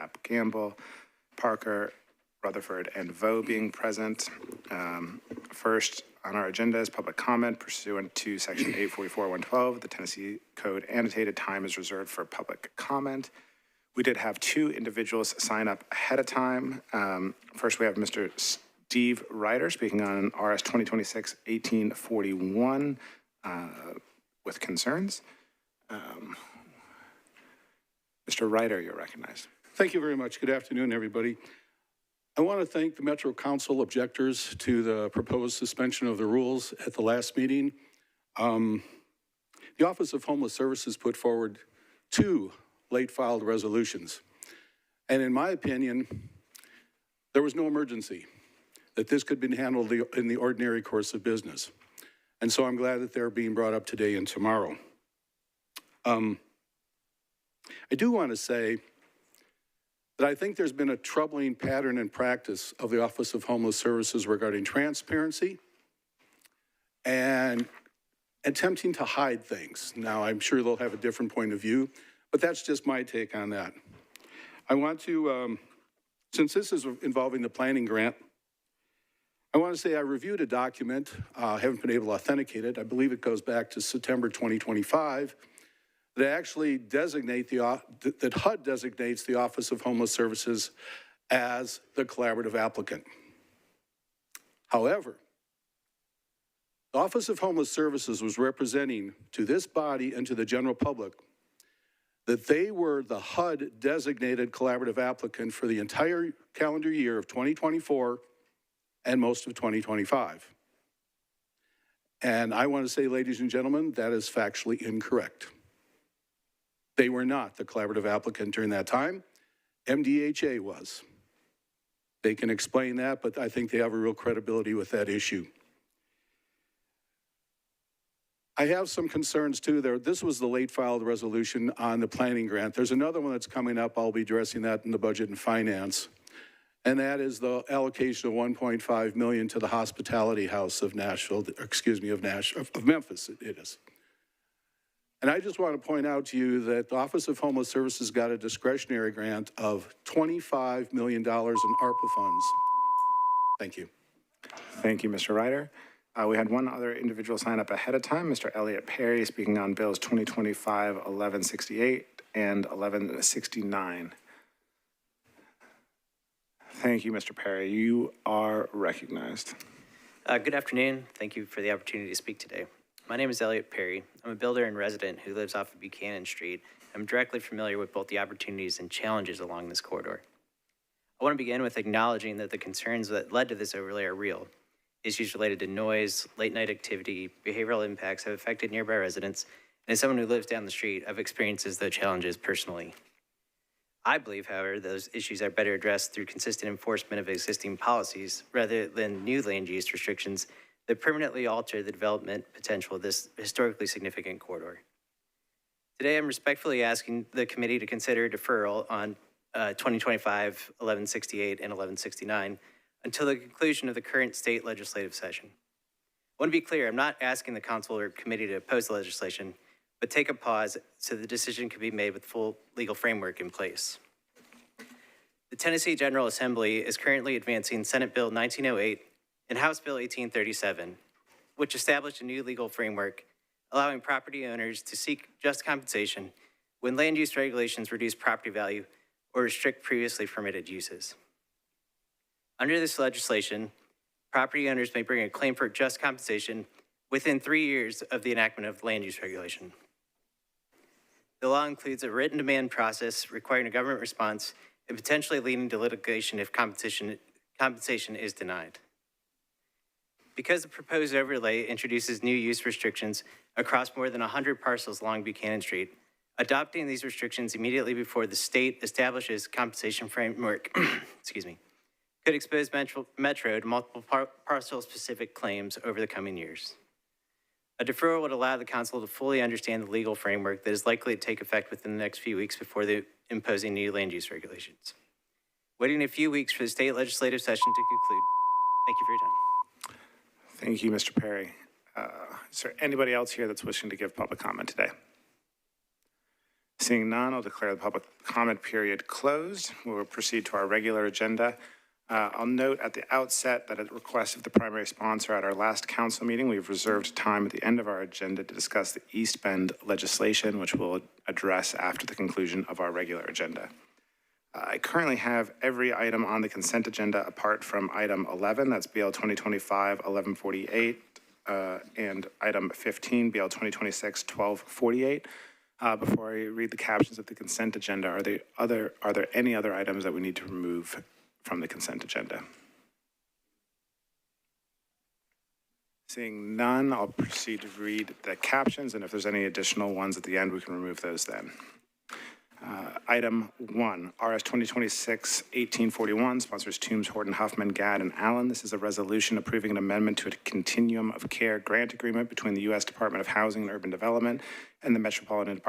Knapp, Gamble, Parker, Rutherford, and Vo being present. First on our agenda is public comment pursuant to Section 844.112. The Tennessee Code annotated time is reserved for public comment. We did have two individuals sign up ahead of time. First, we have Mr. Steve Ryder speaking on RS 2026-1841 with concerns. Mr. Ryder, you're recognized. Thank you very much. Good afternoon, everybody. I want to thank the Metro Council objectors to the proposed suspension of the rules at the last meeting. The Office of Homeless Services put forward two late-filed resolutions. And in my opinion, there was no emergency, that this could be handled in the ordinary course of business. And so I'm glad that they're being brought up today and tomorrow. I do want to say that I think there's been a troubling pattern and practice of the Office of Homeless Services regarding transparency and attempting to hide things. Now, I'm sure they'll have a different point of view, but that's just my take on that. I want to, since this is involving the planning grant, I want to say I reviewed a document, haven't been able to authenticate it. I believe it goes back to September 2025. That actually designate that HUD designates the Office of Homeless Services as the collaborative applicant. However, the Office of Homeless Services was representing to this body and to the general public that they were the HUD designated collaborative applicant for the entire calendar year of 2024 and most of 2025. And I want to say, ladies and gentlemen, that is factually incorrect. They were not the collaborative applicant during that time. MDHA was. They can explain that, but I think they have a real credibility with that issue. I have some concerns too there. This was the late filed resolution on the planning grant. There's another one that's coming up. I'll be addressing that in the budget and finance. And that is the allocation of $1.5 million to the Hospitality House of Nashville, excuse me, of Memphis, it is. And I just want to point out to you that the Office of Homeless Services got a discretionary grant of $25 million in ARPA funds. Thank you. Thank you, Mr. Ryder. We had one other individual sign up ahead of time, Mr. Elliott Perry, speaking on bills 2025-1168 and 1169. Thank you, Mr. Perry. You are recognized. Good afternoon. Thank you for the opportunity to speak today. My name is Elliott Perry. I'm a builder and resident who lives off of Buchanan Street. I'm directly familiar with both the opportunities and challenges along this corridor. I want to begin with acknowledging that the concerns that led to this overlay are real. Issues related to noise, late night activity, behavioral impacts have affected nearby residents, and as someone who lives down the street, I've experienced those challenges personally. I believe, however, those issues are better addressed through consistent enforcement of existing policies rather than new land use restrictions that permanently alter the development potential of this historically significant corridor. Today, I'm respectfully asking the committee to consider deferral on 2025-1168 and 1169 until the conclusion of the current state legislative session. I want to be clear, I'm not asking the council or committee to oppose the legislation, but take a pause so the decision can be made with full legal framework in place. The Tennessee General Assembly is currently advancing Senate Bill 1908 and House Bill 1837, which established a new legal framework allowing property owners to seek just compensation when land use regulations reduce property value or restrict previously permitted uses. Under this legislation, property owners may bring a claim for just compensation within 3 years of the enactment of land use regulation. The law includes a written demand process requiring a government response and potentially leading to litigation if compensation is denied. Because the proposed overlay introduces new use restrictions across more than 100 parcels along Buchanan Street, adopting these restrictions immediately before the state establishes compensation framework, excuse me, could expose Metro to multiple parcel-specific claims over the coming years. A deferral would allow the council to fully understand the legal framework that is likely to take effect within the next few weeks before imposing new land use regulations. Waiting a few weeks for the state legislative session to conclude. Thank you for your time. Thank you, Mr. Perry. Is there anybody else here that's wishing to give public comment today? Seeing none, I'll declare the public comment period closed. We'll proceed to our regular agenda. I'll note at the outset that at the request of the primary sponsor at our last council meeting, we've reserved time at the end of our agenda to discuss the East Bend legislation, which we'll address after the conclusion of our regular agenda. I currently have every item on the consent agenda apart from item 11, that's BL 2025-1148, and item 15, BL 2026-1248. Before I read the captions of the consent agenda, are there any other items that we need to remove from the consent agenda? Seeing none, I'll proceed to read the captions, and if there's any additional ones at the end, we can remove those then. Item 1, RS 2026-1841, sponsors Toombs, Horton, Huffman, Gadd, and Allen. This is a resolution approving an amendment to a continuum of care grant agreement between the U.S. Department of Housing and Urban Development and the Metropolitan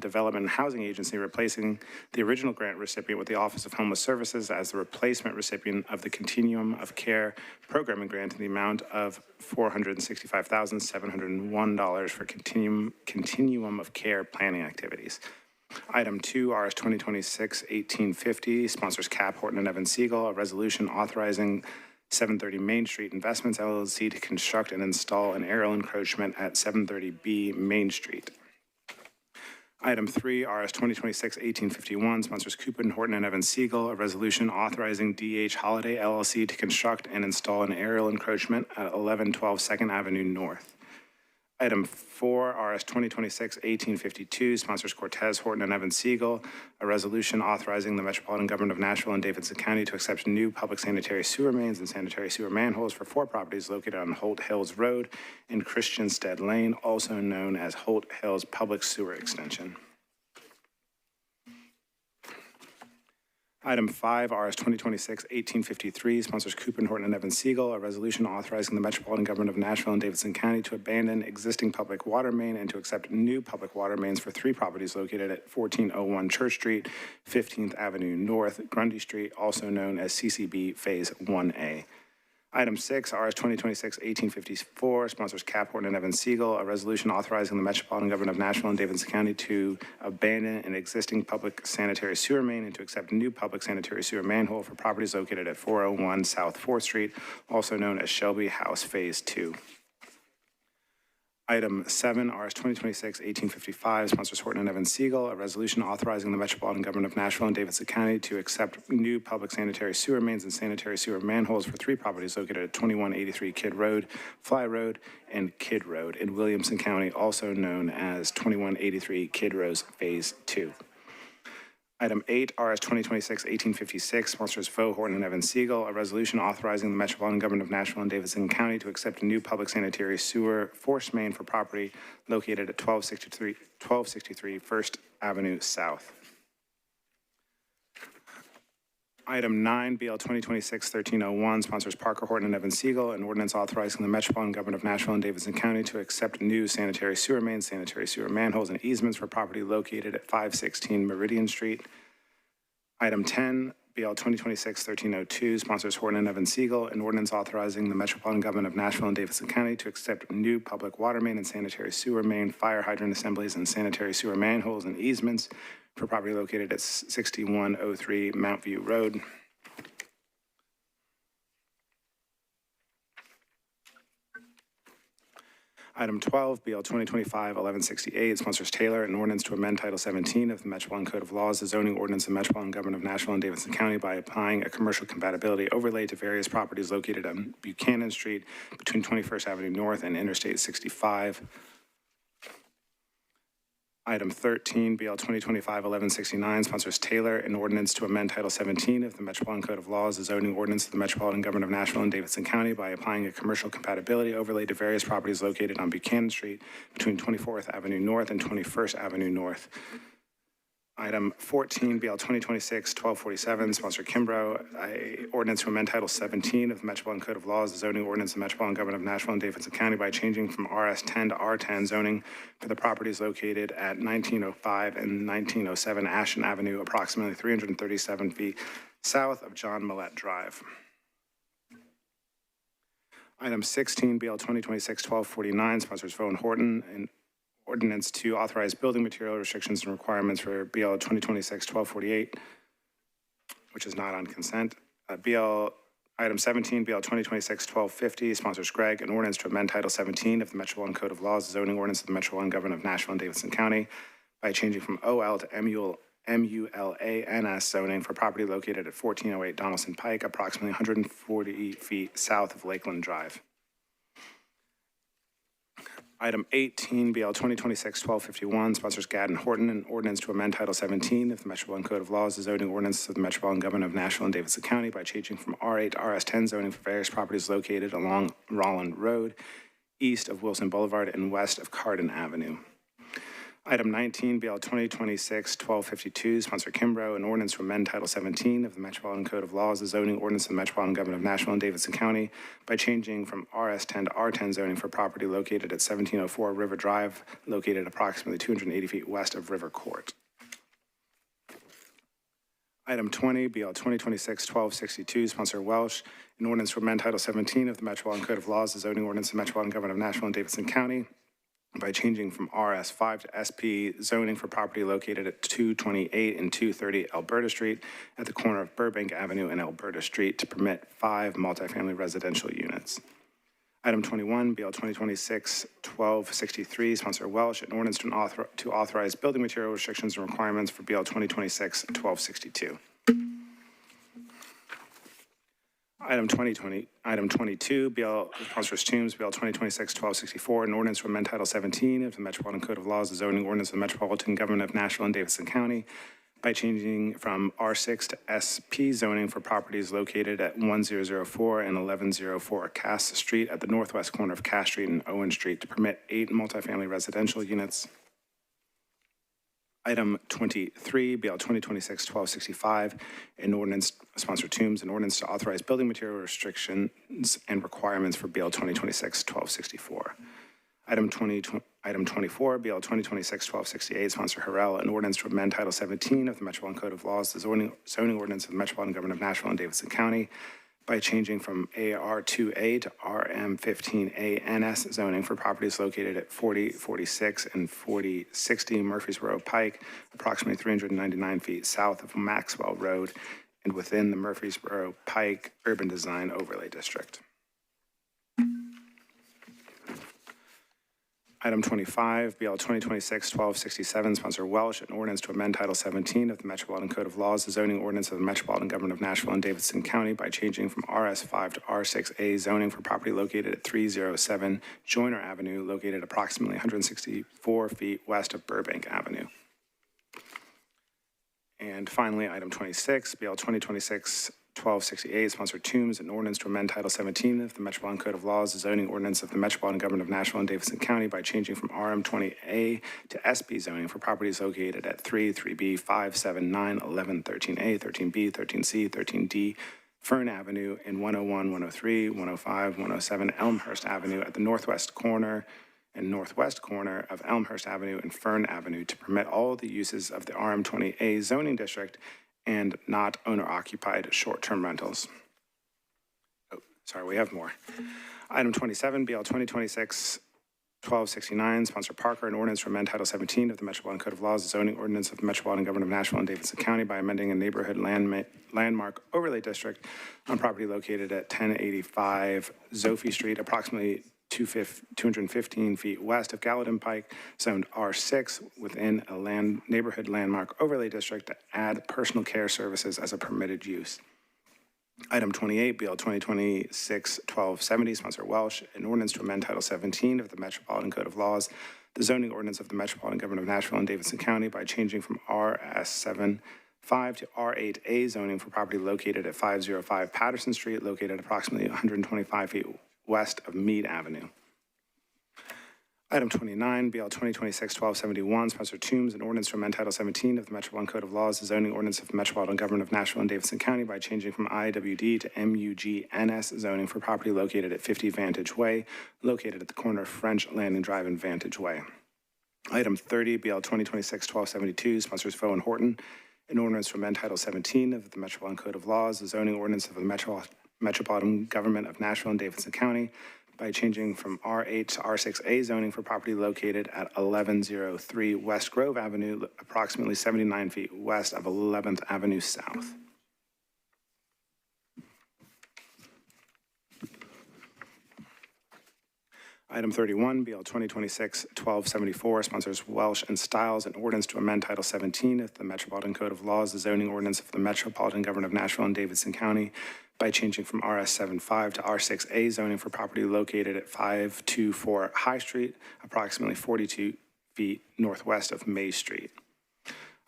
Development and Housing Agency, replacing the original grant recipient with the Office of Homeless Services as the replacement recipient of the Continuum of Care Programming Grant in the amount of $465,701 for Continuum of Care planning activities. Item 2, RS 2026-1850, sponsors Cap, Horton, and Evan Siegel, a resolution authorizing 730 Main Street Investments, LLC to construct and install an aerial encroachment at 730B Main Street. Item 3, RS 2026-1851, sponsors Cooper, Horton, and Evan Siegel, a resolution authorizing DH Holiday LLC to construct and install an aerial encroachment at 1112 2nd Avenue North. Item 4, RS 2026-1852, sponsors Cortez, Horton, and Evan Siegel, a resolution authorizing the Metropolitan Government of Nashville and Davidson County to accept new public sanitary sewer mains and sanitary sewer manholes for 4 properties located on Holt Hills Road in Christianstead Lane, also known as Holt Hills Public Sewer Extension. Item 5, RS 2026-1853, sponsors Cooper, Horton, and Evan Siegel, a resolution authorizing the Metropolitan Government of Nashville and Davidson County to abandon existing public water main and to accept new public water mains for 3 properties located at 1401 Church Street, 15th Avenue North, Grundy Street, also known as CCB Phase 1A. Item 6, RS 2026-1854, sponsors Cap, Horton, and Evan Siegel, a resolution authorizing the Metropolitan Government of Nashville and Davidson County to abandon an existing public sanitary sewer main and to accept new public sanitary sewer manhole for properties located at 401 South 4th Street, also known as Shelby House Phase 2. Item 7, RS 2026-1855, sponsors Horton and Evan Siegel, a resolution authorizing the Metropolitan Government of Nashville and Davidson County to accept new public sanitary sewer mains and sanitary sewer manholes for 3 properties located at 2183 Kidd Road, Fly Road, and Kidd Road in Williamson County, also known as 2183 Kidd Road Phase 2. Item 8, RS 2026-1856, sponsors Vo, Horton, and Evan Siegel, a resolution authorizing the Metropolitan Government of Nashville and Davidson County to accept a new public sanitary sewer force main for property located at 1263 First Avenue South. Item 9, BL 2026-1301, sponsors Parker, Horton, and Evan Siegel, an ordinance authorizing the Metropolitan Government of Nashville and Davidson County to accept new sanitary sewer mains, sanitary sewer manholes, and easements for property located at 516 Meridian Street. Item 10, BL 2026-1302, sponsors Horton and Evan Siegel, an ordinance authorizing the Metropolitan Government of Nashville and Davidson County to accept new public water main and sanitary sewer main, fire hydrant assemblies, and sanitary sewer manholes and easements for property located at 6103 Mount View Road. Item 12, BL 2025-1168, sponsors Taylor, an ordinance to amend Title 17 of the Metropolitan Code of Laws, the zoning ordinance of the Metropolitan Government of Nashville and Davidson County by applying a commercial compatibility overlay to various properties located on Buchanan Street between 21st Avenue North and Interstate 65. Item 13, BL 2025-1169, sponsors Taylor, an ordinance to amend Title 17 of the Metropolitan Code of Laws, the zoning ordinance of the Metropolitan Government of Nashville and Davidson County by applying a commercial compatibility overlay to various properties located on Buchanan Street between 24th Avenue North and 21st Avenue North. Item 14, BL 2026-1247, sponsor Kimbrough, ordinance to amend Title 17 of the Metropolitan Code of Laws, the zoning ordinance of the Metropolitan Government of Nashville and Davidson County by changing from RS10 to R10 zoning for the properties located at 1905 and 1907 Ashton Avenue, approximately 337 feet south of John Millette Drive. Item 16, BL 2026-1249, sponsors Vo and Horton, an ordinance to authorize building material restrictions and requirements for BL 2026-1248, which is not on consent. Item 17, BL 2026-1250, sponsors Greg, an ordinance to amend Title 17 of the Metropolitan Code of Laws, the zoning ordinance of the Metropolitan Government of Nashville and Davidson County by changing from OL to MULA-NS zoning for property located at 1408 Donaldson Pike, approximately 140 feet south of Lakeland Drive. Item 18, BL 2026-1251, sponsors Gadd and Horton, an ordinance to amend Title 17 of the Metropolitan Code of Laws, the zoning ordinance of the Metropolitan Government of Nashville and Davidson County by changing from R8 to RS10 zoning for various properties located along Rolland Road, east of Wilson Boulevard and west of Carden Avenue. Item 19, BL 2026-1252, sponsor Kimbrough, an ordinance to amend Title 17 of the Metropolitan Code of Laws, the zoning ordinance of the Metropolitan Government of Nashville and Davidson County by changing from RS10 to R10 zoning for property located at 1704 River Drive, located approximately 280 feet west of River Court. Item 20, BL 2026-1262, sponsor Welsh, an ordinance to amend Title 17 of the Metropolitan Code of Laws, the zoning ordinance of the Metropolitan Government of Nashville and Davidson County by changing from RS5 to SP zoning for property located at 228 and 230 Alberta Street at the corner of Burbank Avenue and Alberta Street to permit 5 multifamily residential units. Item 21, BL 2026-1263, sponsor Welsh, an ordinance to authorize building material restrictions and requirements for BL 2026-1262. Item 22, BL sponsors Toombs, BL 2026-1264, an ordinance to amend Title 17 of the Metropolitan Code of Laws, the zoning ordinance of the Metropolitan Government of Nashville and Davidson County by changing from R6 to SP zoning for properties located at 1004 and 1104 Cass Street at the northwest corner of Cass Street and Owen Street to permit 8 multifamily residential units. Item 23, BL 2026-1265, an ordinance, sponsor Toombs, an ordinance to authorize building material restrictions and requirements for BL 2026-1264. Item 24, BL 2026-1268, sponsor Harrell, an ordinance to amend Title 17 of the Metropolitan Code of Laws, the zoning ordinance of the Metropolitan Government of Nashville and Davidson County by changing from AR2A to RM15-A-NS zoning for properties located at 4046 and 4060 Murfreesboro Pike, approximately 399 feet south of Maxwell Road and within the Murfreesboro Pike Urban Design Overlay District. Item 25, BL 2026-1267, sponsor Welsh, an ordinance to amend Title 17 of the Metropolitan Code of Laws, the zoning ordinance of the Metropolitan Government of Nashville and Davidson County by changing from RS5 to R6A zoning for property located at 307 Joyner Avenue, located approximately 164 feet west of Burbank Avenue. And finally, item 26, BL 2026-1268, sponsor Toombs, an ordinance to amend Title 17 of the Metropolitan Code of Laws, the zoning ordinance of the Metropolitan Government of Nashville and Davidson County by changing from RM20-A to SP zoning for properties located at 3B, 5, 7, 9, 11, 13A, 13B, 13C, 13D, Fern Avenue, and 101, 103, 105, 107 Elmhurst Avenue at the northwest corner and northwest corner of Elmhurst Avenue and Fern Avenue to permit all the uses of the RM20A zoning district and not owner-occupied short-term rentals. Oh, sorry, we have more. Item 27, BL 2026-1269, sponsor Parker, an ordinance to amend Title 17 of the Metropolitan Code of Laws, the zoning ordinance of the Metropolitan Government of Nashville and Davidson County by amending a neighborhood landmark overlay district on property located at 1085 Zophie Street, approximately 215 feet west of Gallatin Pike, zoned R6 within a neighborhood landmark overlay district to add personal care services as a permitted use. Item 28, BL 2026-1270, sponsor Welsh, an ordinance to amend Title 17 of the Metropolitan Code of Laws, the zoning ordinance of the Metropolitan Government of Nashville and Davidson County by changing from RS7 5 to R8A zoning for property located at 505 Patterson Street, located approximately 125 feet west of Meade Avenue. Item 29, BL 2026-1271, sponsor Toombs, an ordinance to amend Title 17 of the Metropolitan Code of Laws, the zoning ordinance of the Metropolitan Government of Nashville and Davidson County by changing from IWD to MUG-NS zoning for property located at 50 Vantage Way, located at the corner of French Landing Drive and Vantage Way. Item 30, BL 2026-1272, sponsors Foe and Horton, an ordinance to amend Title 17 of the Metropolitan Code of Laws, the zoning ordinance of the Metropolitan Government of Nashville and Davidson County by changing from R8 to R6A zoning for property located at 1103 West Grove Avenue, approximately 79 feet west of 11th Avenue South. Item 31, BL 2026-1274, sponsors Welsh and Stiles, an ordinance to amend Title 17 of the Metropolitan Code of Laws, the zoning ordinance of the Metropolitan Government of Nashville and Davidson County, by changing from RS75 to R6A zoning for property located at 524 High Street, approximately 42 feet northwest of May Street.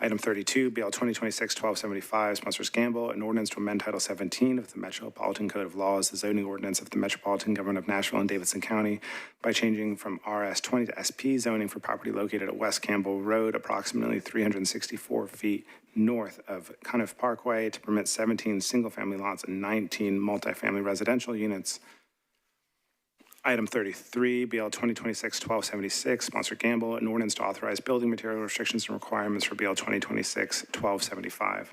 Item 32, BL 2026-1275, sponsors Gamble, an ordinance to amend Title 17 of the Metropolitan Code of Laws, the zoning ordinance of the Metropolitan Government of Nashville and Davidson County, by changing from RS20 to SP zoning for property located at West Campbell Road, approximately 364 feet north of Cunniff Parkway, to permit 17 single-family lots and 19 multifamily residential units. Item 33, BL 2026-1276, sponsor Gamble, an ordinance to authorize building material restrictions and requirements for BL 2026-1275.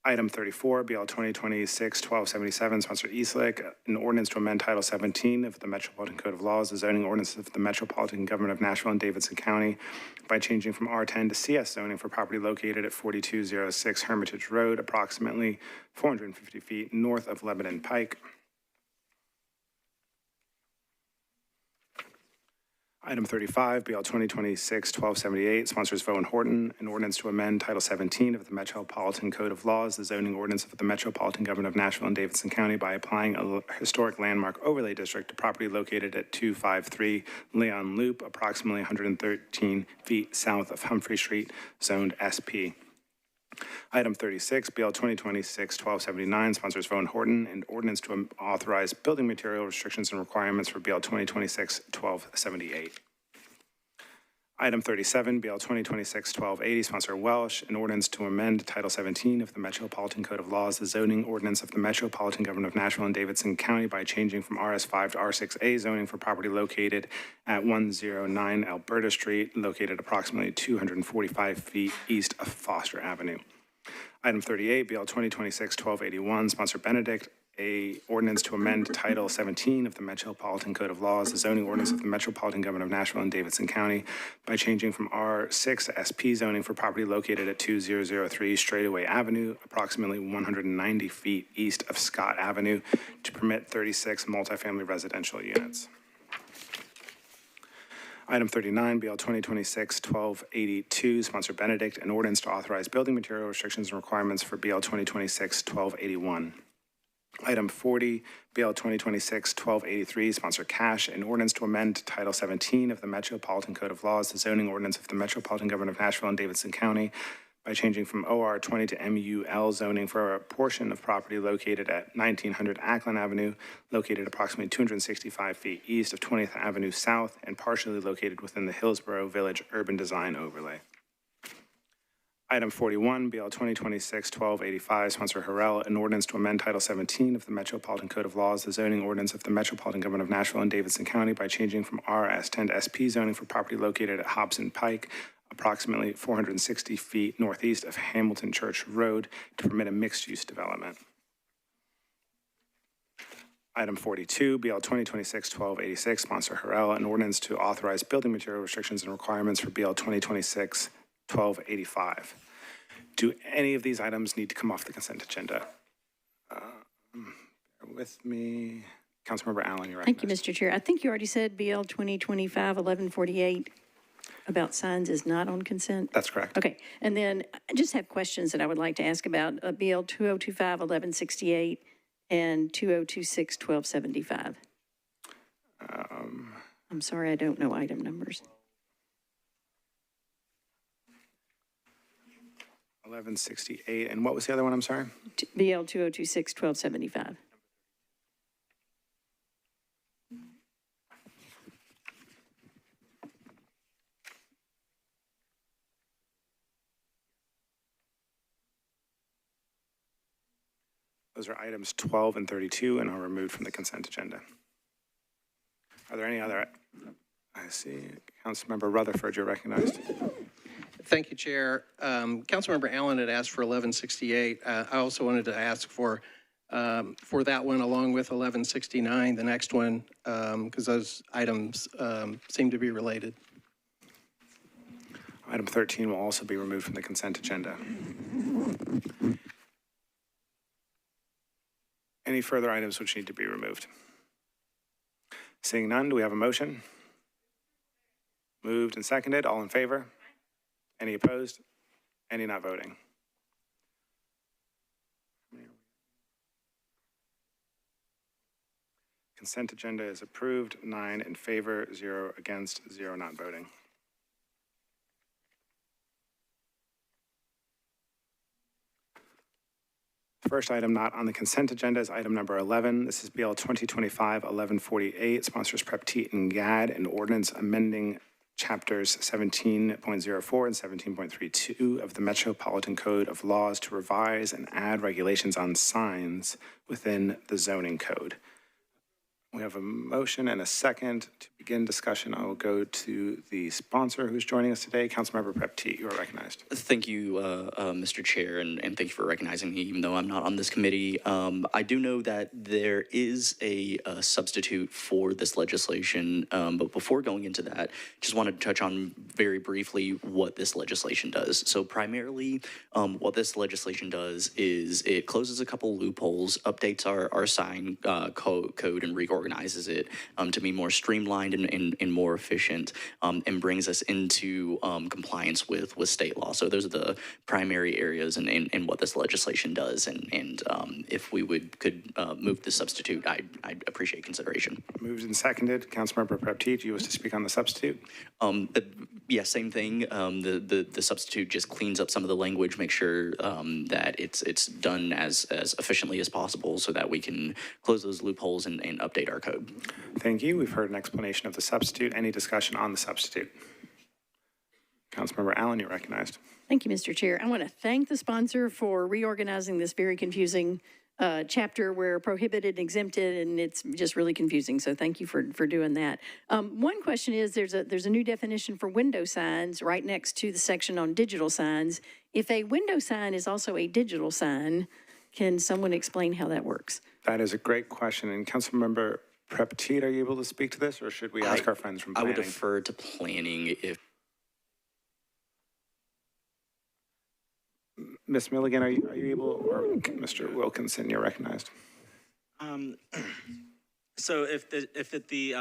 Item 34, BL 2026-1277, sponsor Eastlick, an ordinance to amend Title 17 of the Metropolitan Code of Laws, the zoning ordinance of the Metropolitan Government of Nashville and Davidson County, by changing from R10 to CS zoning for property located at 4206 Hermitage Road, approximately 450 feet north of Lebanon Pike. Item 35, BL 2026-1278, sponsors Vo and Horton, an ordinance to amend Title 17 of the Metropolitan Code of Laws, the zoning ordinance of the Metropolitan Government of Nashville and Davidson County, by applying a historic landmark overlay district to property located at 253 Leon Loop, approximately 113 feet south of Humphrey Street, zoned SP. Item 36, BL 2026-1279, sponsors Vo and Horton, an ordinance to authorize building material restrictions and requirements for BL 2026-1278. Item 37, BL 2026-1280, sponsor Welsh, an ordinance to amend Title 17 of the Metropolitan Code of Laws, the zoning ordinance of the Metropolitan Government of Nashville and Davidson County, by changing from RS5 to R6A zoning for property located at 109 Alberta Street, located approximately 245 feet east of Foster Avenue. Item 38, BL 2026-1281, sponsor Benedict, a ordinance to amend Title 17 of the Metropolitan Code of Laws, the zoning ordinance of the Metropolitan Government of Nashville and Davidson County, by changing from R6 to SP zoning for property located at 2003 Straightaway Avenue, approximately 190 feet east of Scott Avenue, to permit 36 multifamily residential units. Item 39, BL 2026-1282, sponsor Benedict, an ordinance to authorize building material restrictions and requirements for BL 2026-1281. Item 40, BL 2026-1283, sponsor Cash, an ordinance to amend Title 17 of the Metropolitan Code of Laws, the zoning ordinance of the Metropolitan Government of Nashville and Davidson County, by changing from OR 20 to MUL zoning for a portion of property located at 1900 Ackland Avenue, located approximately 265 feet east of 20th Avenue South, and partially located within the Hillsborough Village Urban Design Overlay. Item 41, BL 2026-1285, sponsor Harrell, an ordinance to amend Title 17 of the Metropolitan Code of Laws, the zoning ordinance of the Metropolitan Government of Nashville and Davidson County, by changing from RS10 to SP zoning for property located at Hobson Pike, approximately 460 feet northeast of Hamilton Church Road, to permit a mixed-use development. Item 42, BL 2026-1286, sponsor Harrell, an ordinance to authorize building material restrictions and requirements for BL 2026-1285. Do any of these items need to come off the consent agenda? Bear with me. Councilmember Allen, you're recognized. Thank you, Mr. Chair. I think you already said BL 2025-1148 about signs is not on consent. That's correct. Okay, and then I just have questions that I would like to ask about BL 2025-1168 and 2026-1275. I'm sorry, I don't know item numbers. 1168, and what was the other one, I'm sorry? BL 2026-1275. Those are items 12 and 32 and are removed from the consent agenda. Are there any other? I see. Councilmember Rutherford, you're recognized. Thank you, Chair. Councilmember Allen had asked for 1168. I also wanted to ask for for that one, along with 1169, the next one, because those items seem to be related. Item 13 will also be removed from the consent agenda. Any further items which need to be removed? Seeing none, do we have a motion? Moved and seconded. All in favor? Any opposed? Any not voting? Consent agenda is approved. 9 in favor, 0 against, 0 not voting. First item not on the consent agenda is item number 11. This is BL 2025-1148, sponsors Prep T and GAD, and ordinance amending chapters 17.04 and 17.32 of the Metropolitan Code of Laws to revise and add regulations on signs within the zoning code. We have a motion and a second. To begin discussion, I will go to the sponsor who's joining us today. Councilmember Prep T, you are recognized. Thank you, Mr. Chair, and thank you for recognizing me, even though I'm not on this committee. I do know that there is a substitute for this legislation, but before going into that, just wanted to touch on very briefly what this legislation does. So primarily, what this legislation does is it closes a couple loopholes, updates our sign code and reorganizes it to be more streamlined and more efficient, and brings us into compliance with state law. So those are the primary areas in what this legislation does. And if we could move the substitute, I'd appreciate consideration. Moved and seconded. Councilmember Prep T, do you wish to speak on the substitute? Yeah, same thing. The substitute just cleans up some of the language, make sure that it's done as efficiently as possible so that we can close those loopholes and update our code. Thank you. We've heard an explanation of the substitute. Any discussion on the substitute? Councilmember Allen, you're recognized. Thank you, Mr. Chair. I want to thank the sponsor for reorganizing this very confusing chapter where prohibited, exempted, and it's just really confusing. So thank you for doing that. One question is there's a new definition for window signs right next to the section on digital signs. If a window sign is also a digital sign, can someone explain how that works? That is a great question. And Councilmember Prep T, are you able to speak to this, or should we ask our friends from planning? I would defer to planning if. Ms. Milligan, are you able, or Mr. Wilkinson, you're recognized. So if the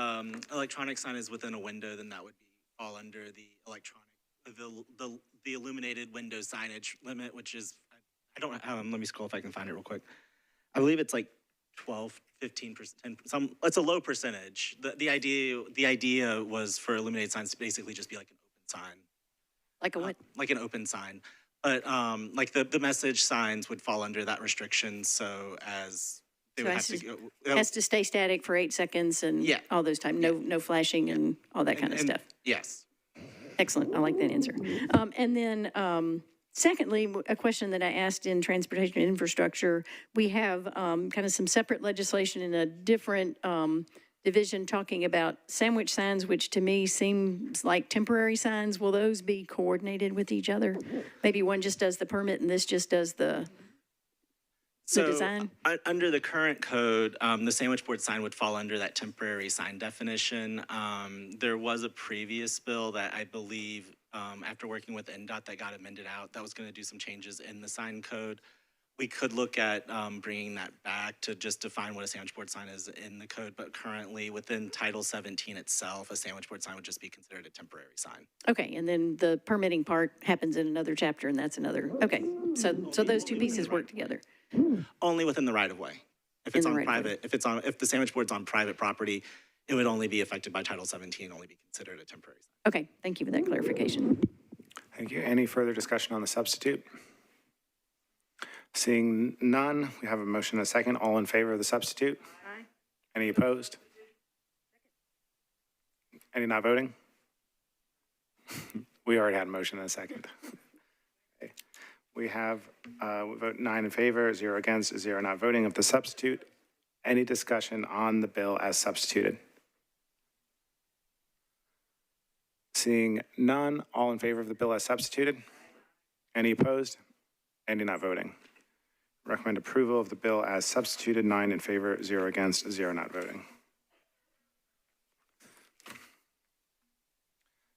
electronic sign is within a window, then that would fall under the the illuminated window signage limit, which is, let me scroll if I can find it real quick. I believe it's like 12, 15%, it's a low percentage. The idea was for illuminated signs to basically just be like an open sign. Like a what? Like an open sign. But like the message signs would fall under that restriction, so as they would have to go. Has to stay static for 8 seconds and all those time. No flashing and all that kind of stuff. Yes. Excellent. I like that answer. And then secondly, a question that I asked in transportation and infrastructure, we have kind of some separate legislation in a different division talking about sandwich signs, which to me seems like temporary signs. Will those be coordinated with each other? Maybe one just does the permit and this just does the design? Under the current code, the sandwich board sign would fall under that temporary sign definition. There was a previous bill that I believe, after working with NDOT, that got amended out. That was going to do some changes in the sign code. We could look at bringing that back to just define what a sandwich board sign is in the code, but currently within Title 17 itself, a sandwich board sign would just be considered a temporary sign. Okay, and then the permitting part happens in another chapter, and that's another, okay. So those two pieces work together. Only within the right of way. If it's on private, if the sandwich board's on private property, it would only be affected by Title 17, only be considered a temporary sign. Okay, thank you for that clarification. Thank you. Any further discussion on the substitute? Seeing none, we have a motion and a second. All in favor of the substitute? Aye. Any opposed? Any not voting? We already had a motion and a second. Okay. We have we vote 9 in favor, 0 against, 0 not voting of the substitute. Any discussion on the bill as substituted? Seeing none, all in favor of the bill as substituted? Any opposed? Any not voting? Recommend approval of the bill as substituted, 9 in favor, 0 against, 0 not voting.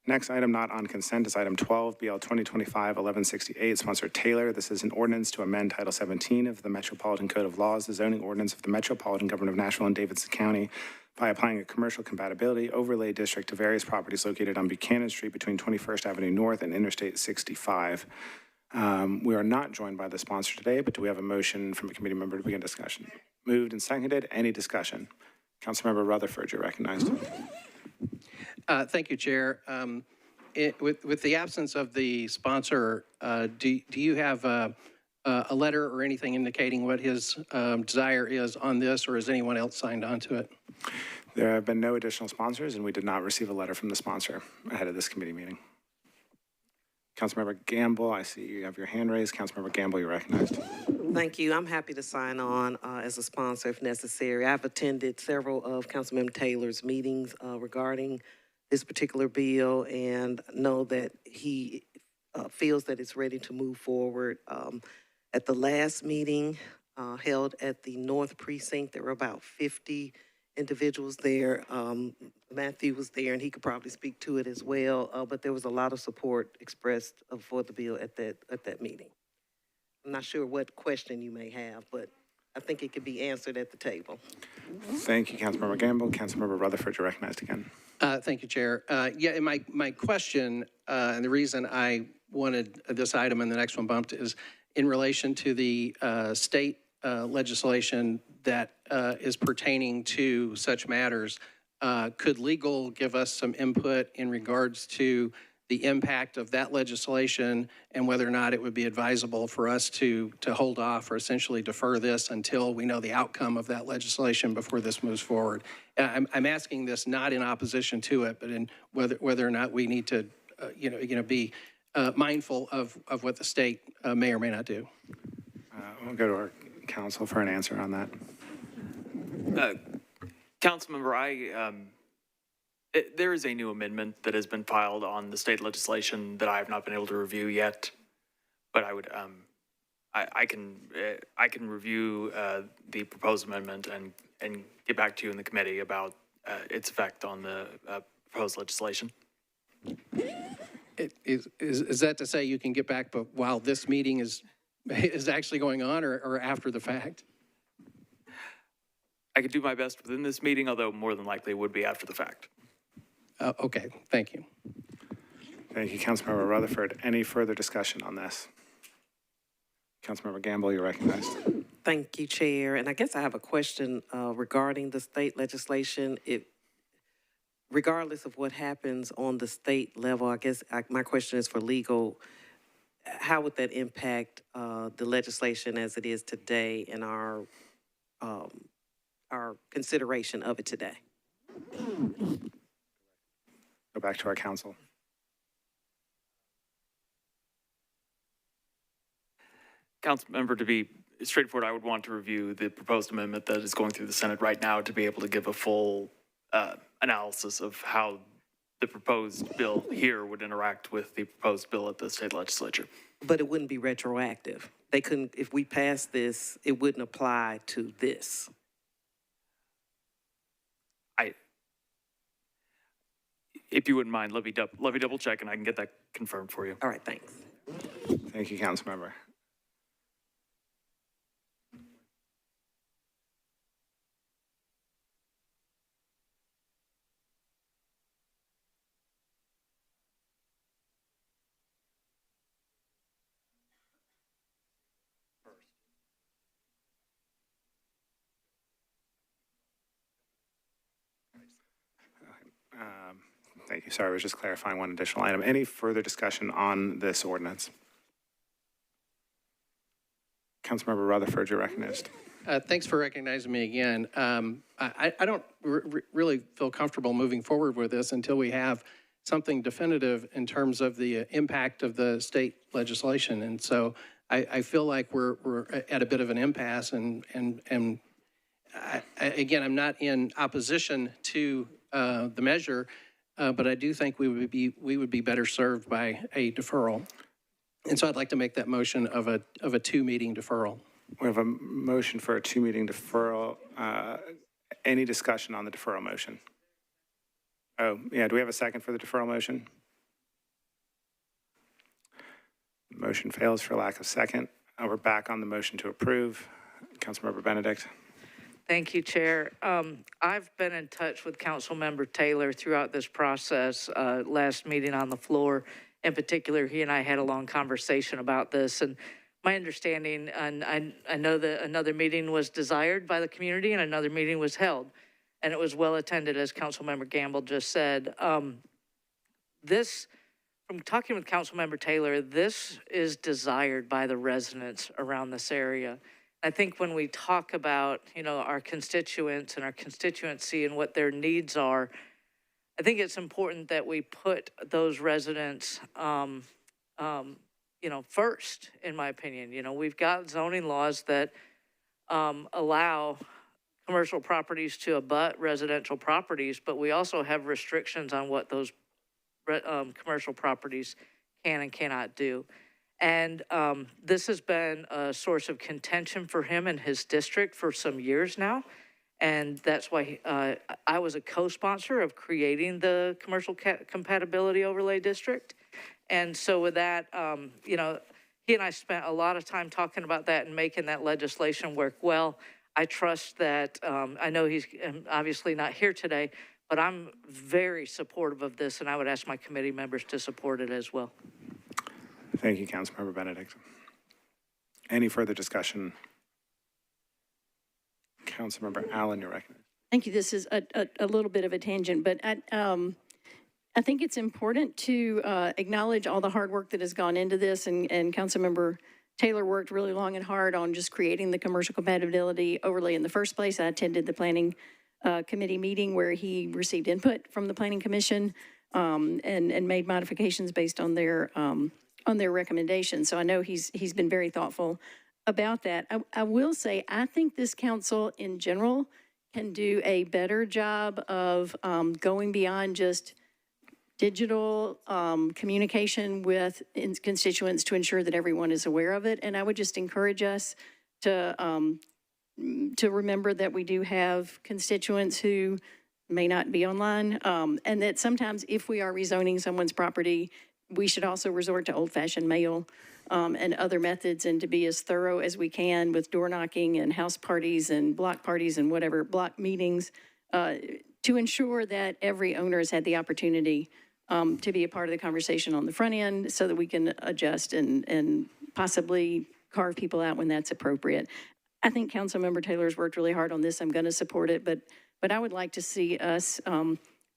Next item not on consent is item 12, BL 2025-1168, sponsor Taylor. This is an ordinance to amend Title 17 of the Metropolitan Code of Laws, the zoning ordinance of the Metropolitan Government of Nashville and Davidson County, by applying a commercial compatibility overlay district to various properties located on Buchanan Street between 21st Avenue North and Interstate 65. We are not joined by the sponsor today, but do we have a motion from a committee member to begin discussion? Moved and seconded. Any discussion? Councilmember Rutherford, you're recognized. Thank you, Chair. With the absence of the sponsor, do you have a letter or anything indicating what his desire is on this, or has anyone else signed on to it? There have been no additional sponsors, and we did not receive a letter from the sponsor ahead of this committee meeting. Councilmember Gamble, I see you have your hand raised. Councilmember Gamble, you're recognized. Thank you. I'm happy to sign on as a sponsor if necessary. I've attended several of Councilmember Taylor's meetings regarding this particular bill and know that he feels that it's ready to move forward. At the last meeting held at the North Precinct, there were about 50 individuals there. Matthew was there, and he could probably speak to it as well, but there was a lot of support expressed for the bill at that meeting. I'm not sure what question you may have, but I think it could be answered at the table. Thank you, Councilmember Gamble. Councilmember Rutherford, you're recognized again. Thank you, Chair. Yeah, and my question, and the reason I wanted this item and the next one bumped is in relation to the state legislation that is pertaining to such matters. Could legal give us some input in regards to the impact of that legislation and whether or not it would be advisable for us to hold off or essentially defer this until we know the outcome of that legislation before this moves forward? I'm asking this not in opposition to it, but in whether or not we need to, be mindful of what the state may or may not do. We'll go to our counsel for an answer on that. Councilmember, there is a new amendment that has been filed on the state legislation that I have not been able to review yet, but I would, I can review the proposed amendment and get back to you in the committee about its effect on the proposed legislation. Is that to say you can get back, but while this meeting is actually going on, or after the fact? I could do my best within this meeting, although more than likely it would be after the fact. Okay, thank you. Thank you, Councilmember Rutherford. Any further discussion on this? Councilmember Gamble, you're recognized. Thank you, Chair. And I guess I have a question regarding the state legislation. Regardless of what happens on the state level, I guess my question is for legal. How would that impact the legislation as it is today and our consideration of it today? Go back to our counsel. Councilmember, to be straightforward, I would want to review the proposed amendment that is going through the Senate right now to be able to give a full analysis of how the proposed bill here would interact with the proposed bill at the state legislature. But it wouldn't be retroactive. They couldn't, if we pass this, it wouldn't apply to this. If you wouldn't mind, let me double check and I can get that confirmed for you. All right, thanks. Thank you, Councilmember. Thank you. Sorry, I was just clarifying one additional item. Any further discussion on this ordinance? Councilmember Rutherford, you're recognized. Thanks for recognizing me again. I don't really feel comfortable moving forward with this until we have something definitive in terms of the impact of the state legislation. And so I feel like we're at a bit of an impasse. And again, I'm not in opposition to the measure, but I do think we would be better served by a deferral. And so I'd like to make that motion of a 2-meeting deferral. We have a motion for a 2-meeting deferral. Any discussion on the deferral motion? Oh, yeah, do we have a second for the deferral motion? Motion fails for lack of second. We're back on the motion to approve. Councilmember Benedict. Thank you, Chair. I've been in touch with Councilmember Taylor throughout this process. Last meeting on the floor, in particular, he and I had a long conversation about this. And my understanding, and I know that another meeting was desired by the community and another meeting was held. And it was well attended, as Councilmember Gamble just said. From talking with Councilmember Taylor, this is desired by the residents around this area. I think when we talk about, our constituents and our constituency and what their needs are, I think it's important that we put those residents, first, in my opinion. We've got zoning laws that allow commercial properties to abut residential properties, but we also have restrictions on what those commercial properties can and cannot do. And this has been a source of contention for him and his district for some years now. And that's why I was a co-sponsor of creating the Commercial Compatibility Overlay District. And so with that, he and I spent a lot of time talking about that and making that legislation work well. I trust that, I know he's obviously not here today, but I'm very supportive of this, and I would ask my committee members to support it as well. Thank you, Councilmember Benedict. Any further discussion? Councilmember Allen, you're recognized. Thank you. This is a little bit of a tangent, but I think it's important to acknowledge all the hard work that has gone into this, and Councilmember Taylor worked really long and hard on just creating the commercial compatibility overlay in the first place. I attended the planning committee meeting where he received input from the planning commission and made modifications based on their recommendations. So I know he's been very thoughtful about that. I will say, I think this council in general can do a better job of going beyond just digital communication with constituents to ensure that everyone is aware of it. And I would just encourage us to remember that we do have constituents who may not be online, and that sometimes if we are rezoning someone's property, we should also resort to old-fashioned mail and other methods, and to be as thorough as we can with door knocking and house parties and block parties and whatever, block meetings, to ensure that every owner has had the opportunity to be a part of the conversation on the front end so that we can adjust and possibly carve people out when that's appropriate. I think Councilmember Taylor's worked really hard on this. I'm going to support it, but I would like to see us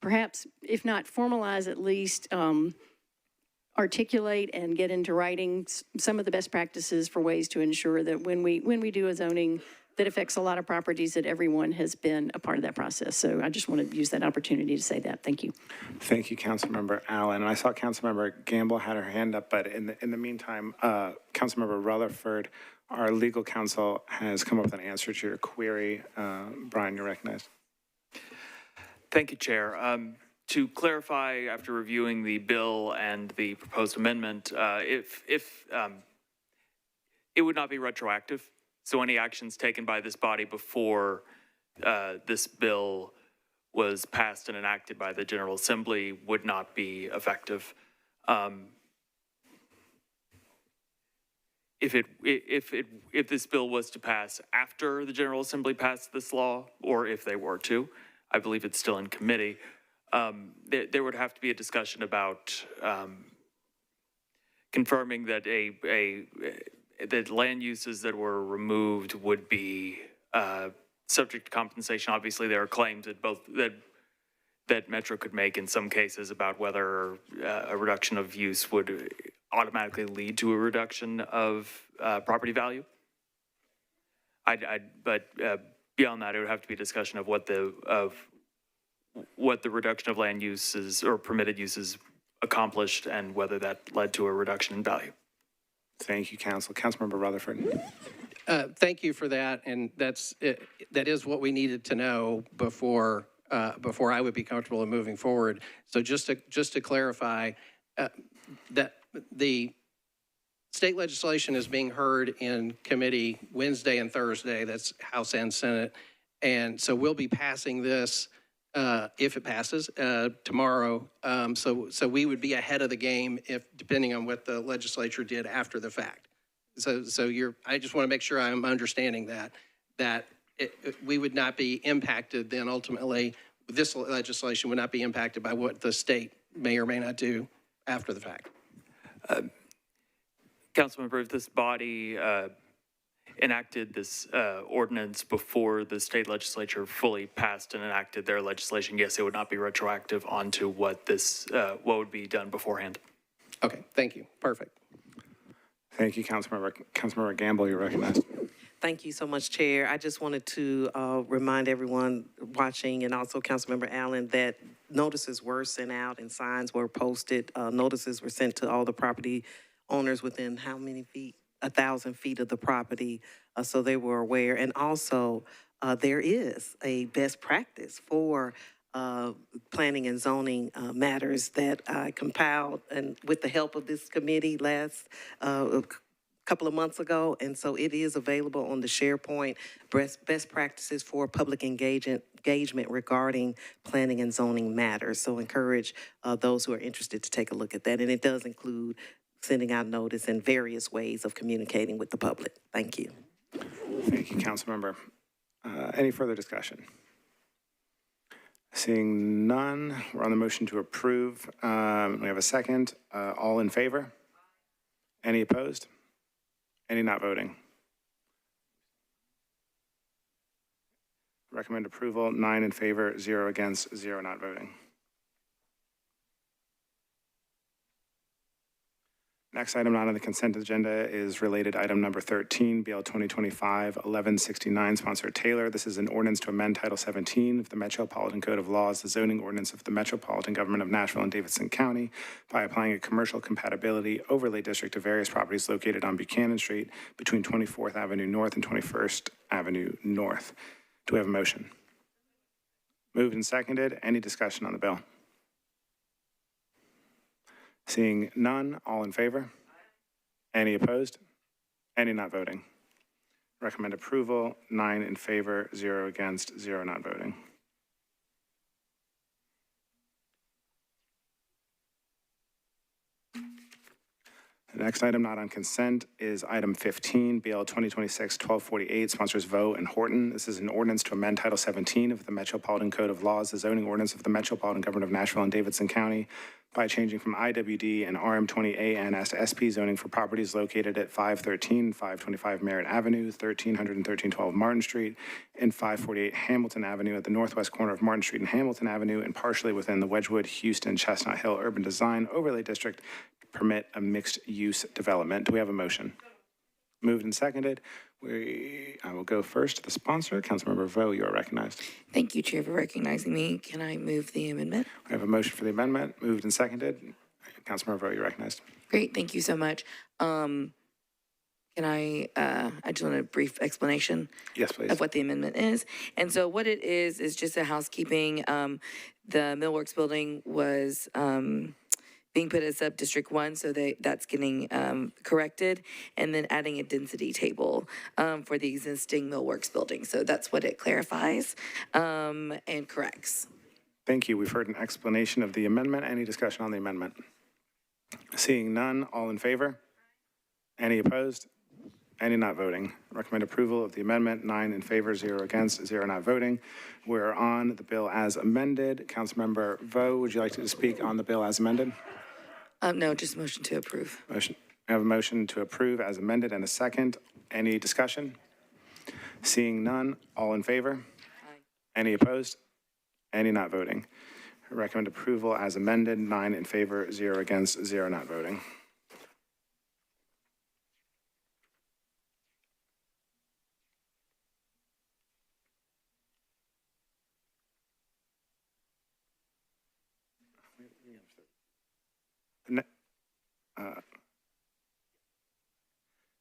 perhaps, if not formalize, at least articulate and get into writing some of the best practices for ways to ensure that when we do a zoning that affects a lot of properties, that everyone has been a part of that process. So I just want to use that opportunity to say that. Thank you. Thank you, Councilmember Allen. And I saw Councilmember Gamble had her hand up, but in the meantime, Councilmember Rutherford, our legal counsel, has come up with an answer to your query. Brian, you're recognized. Thank you, Chair. To clarify, after reviewing the bill and the proposed amendment, if it would not be retroactive, so any actions taken by this body before this bill was passed and enacted by the General Assembly would not be effective. If this bill was to pass after the General Assembly passed this law, or if they were to, I believe it's still in committee, there would have to be a discussion about confirming that that land uses that were removed would be subject to compensation. Obviously, there are claims that Metro could make in some cases about whether a reduction of use would automatically lead to a reduction of property value. But beyond that, it would have to be a discussion of what the reduction of land uses or permitted uses accomplished and whether that led to a reduction in value. Thank you, Council. Councilmember Rutherford. Thank you for that, and that is what we needed to know before I would be comfortable in moving forward. So just to clarify, that the state legislation is being heard in committee Wednesday and Thursday. That's House and Senate. And so we'll be passing this, if it passes, tomorrow. So we would be ahead of the game depending on what the legislature did after the fact. So I just want to make sure I'm understanding that we would not be impacted then ultimately, this legislation would not be impacted by what the state may or may not do after the fact. Councilmember, if this body enacted this ordinance before the state legislature fully passed and enacted their legislation, yes, it would not be retroactive onto what would be done beforehand. Okay, thank you. Perfect. Thank you, Councilmember Gamble, you're recognized. Thank you so much, Chair. I just wanted to remind everyone watching and also Councilmember Allen that notices were sent out and signs were posted. Notices were sent to all the property owners within how many feet? 1,000 feet of the property, so they were aware. And also, there is a best practice for planning and zoning matters that I compiled and with the help of this committee last couple of months ago, and so it is available on the SharePoint, best practices for public engagement regarding planning and zoning matters. So encourage those who are interested to take a look at that, and it does include sending out notice and various ways of communicating with the public. Thank you. Thank you, Councilmember. Any further discussion? Seeing none, we're on the motion to approve. We have a second. All in favor? Any opposed? Any not voting? Recommend approval, 9 in favor, 0 against, 0 not voting. Next item not on the consent agenda is related item number 13, BL 2025-1169, sponsor Taylor. This is an ordinance to amend Title 17 of the Metropolitan Code of Laws, the zoning ordinance of the Metropolitan Government of Nashville and Davidson County, by applying a commercial compatibility overlay district to various properties located on Buchanan Street between 24th Avenue North and 21st Avenue North. Do we have a motion? Moved and seconded. Any discussion on the bill? Seeing none, all in favor? Any opposed? Any not voting? Recommend approval, 9 in favor, 0 against, 0 not voting. The next item not on consent is item 15, BL 2026-1248, sponsors Vo and Horton. This is an ordinance to amend Title 17 of the Metropolitan Code of Laws, the zoning ordinance of the Metropolitan Government of Nashville and Davidson County, by changing from IWD and RM20-A-NS to SP zoning for properties located at 513, 525 Merritt Avenue, 1300 and 1312 Martin Street, and 548 Hamilton Avenue at the northwest corner of Martin Street and Hamilton Avenue, and partially within the Wedgewood, Houston, Chestnut Hill Urban Design Overlay District to permit a mixed-use development. Do we have a motion? Moved and seconded. I will go first to the sponsor. Councilmember Vo, you are recognized. Thank you, Chair, for recognizing me. Can I move the amendment? We have a motion for the amendment. Moved and seconded. Councilmember Vo, you're recognized. Great, thank you so much. Can I just want a brief explanation? Yes, please. Of what the amendment is. And so what it is just a housekeeping. The Millworks building was being put as sub-district 1, so that's getting corrected, and then adding a density table for the existing Millworks building. So that's what it clarifies and corrects. Thank you. We've heard an explanation of the amendment. Any discussion on the amendment? Seeing none, all in favor? Any opposed? Any not voting? Recommend approval of the amendment, 9 in favor, 0 against, 0 not voting. We're on the bill as amended. Councilmember Vo, would you like to speak on the bill as amended? No, just motion to approve. Motion. I have a motion to approve as amended and a second. Any discussion? Seeing none, all in favor? Aye. Any opposed? Any not voting? Recommend approval as amended, 9 in favor, 0 against, 0 not voting.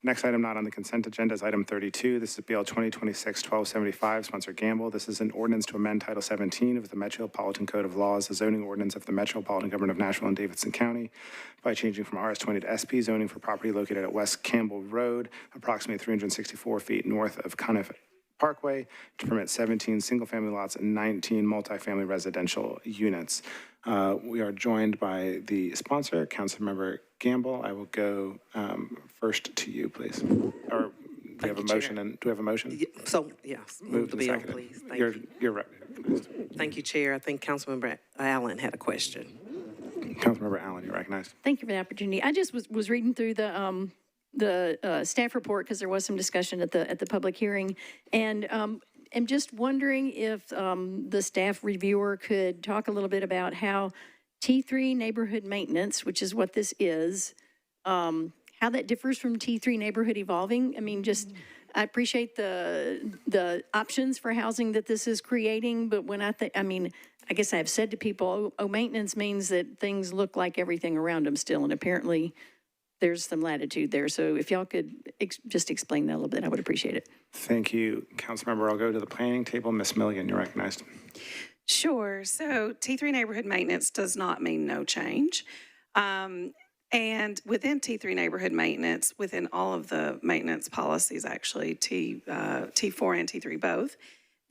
Next item not on the consent agenda is item 32. This is BL 2026-1275, sponsor Gamble. This is an ordinance to amend Title 17 of the Metropolitan Code of Laws, the zoning ordinance of the Metropolitan Government of Nashville and Davidson County, by changing from RS20 to SP zoning for property located at West Campbell Road, approximately 364 feet north of Cunniff Parkway, to permit 17 single-family lots and 19 multifamily residential units. We are joined by the sponsor, Councilmember Gamble. I will go first to you, please. Or do we have a motion? And do we have a motion? So, yes, move the and bill, seconded. please. Thank You're, you. you're right. Thank you, Chair. I think Councilmember Allen had a question. Councilmember Allen, you're recognized. Thank you for the opportunity. I just was reading through the staff report because there was some discussion at the public hearing, and am just wondering if the staff reviewer could talk a little bit about how T3 neighborhood maintenance, which is what this is, how that differs from T3 neighborhood evolving. I mean, just I appreciate the options for housing that this is creating, but when I guess I've said to people, oh, maintenance means that things look like everything around them still, and apparently there's some latitude there. So if y'all could just explain that a little bit, I would appreciate it. Thank you, Councilmember. I'll go to the planning table. Ms. Milligan, you're recognized. Sure. So T3 neighborhood maintenance does not mean no change. And within T3 neighborhood maintenance, within all of the maintenance policies, actually, T4 and T3 both,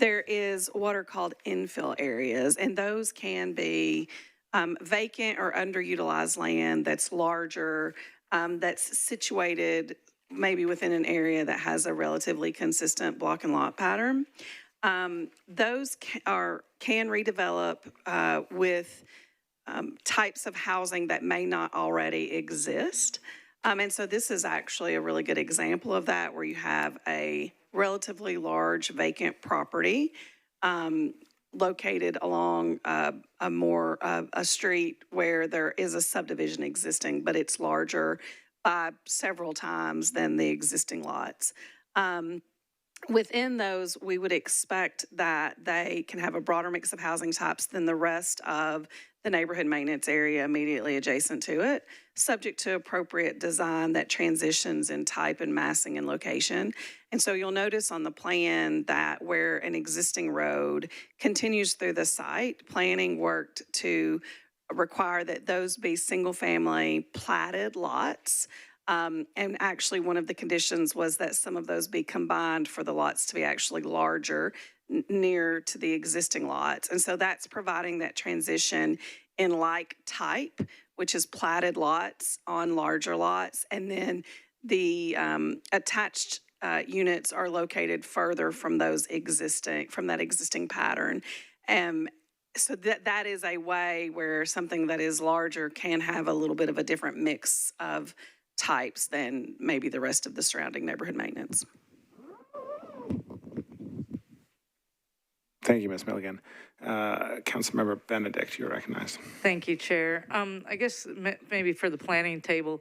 there is what are called infill areas, and those can be vacant or underutilized land that's larger, that's situated maybe within an area that has a relatively consistent block and lot pattern. Those can redevelop with types of housing that may not already exist. And so this is actually a really good example of that, where you have a relatively large vacant property located along a street where there is a subdivision existing, but it's larger by several times than the existing lots. Within those, we would expect that they can have a broader mix of housing types than the rest of the neighborhood maintenance area immediately adjacent to it, subject to appropriate design that transitions in type and massing and location. And so you'll notice on the plan that where an existing road continues through the site, planning worked to require that those be single-family platted lots. And actually, one of the conditions was that some of those be combined for the lots to be actually larger near to the existing lots. And so that's providing that transition in like type, which is platted lots on larger lots. And then the attached units are located further from that existing pattern. So that is a way where something that is larger can have a little bit of a different mix of types than maybe the rest of the surrounding neighborhood maintenance. Thank you, Ms. Milligan. Councilmember Benedict, you're recognized. Thank you, Chair. I guess maybe for the planning table,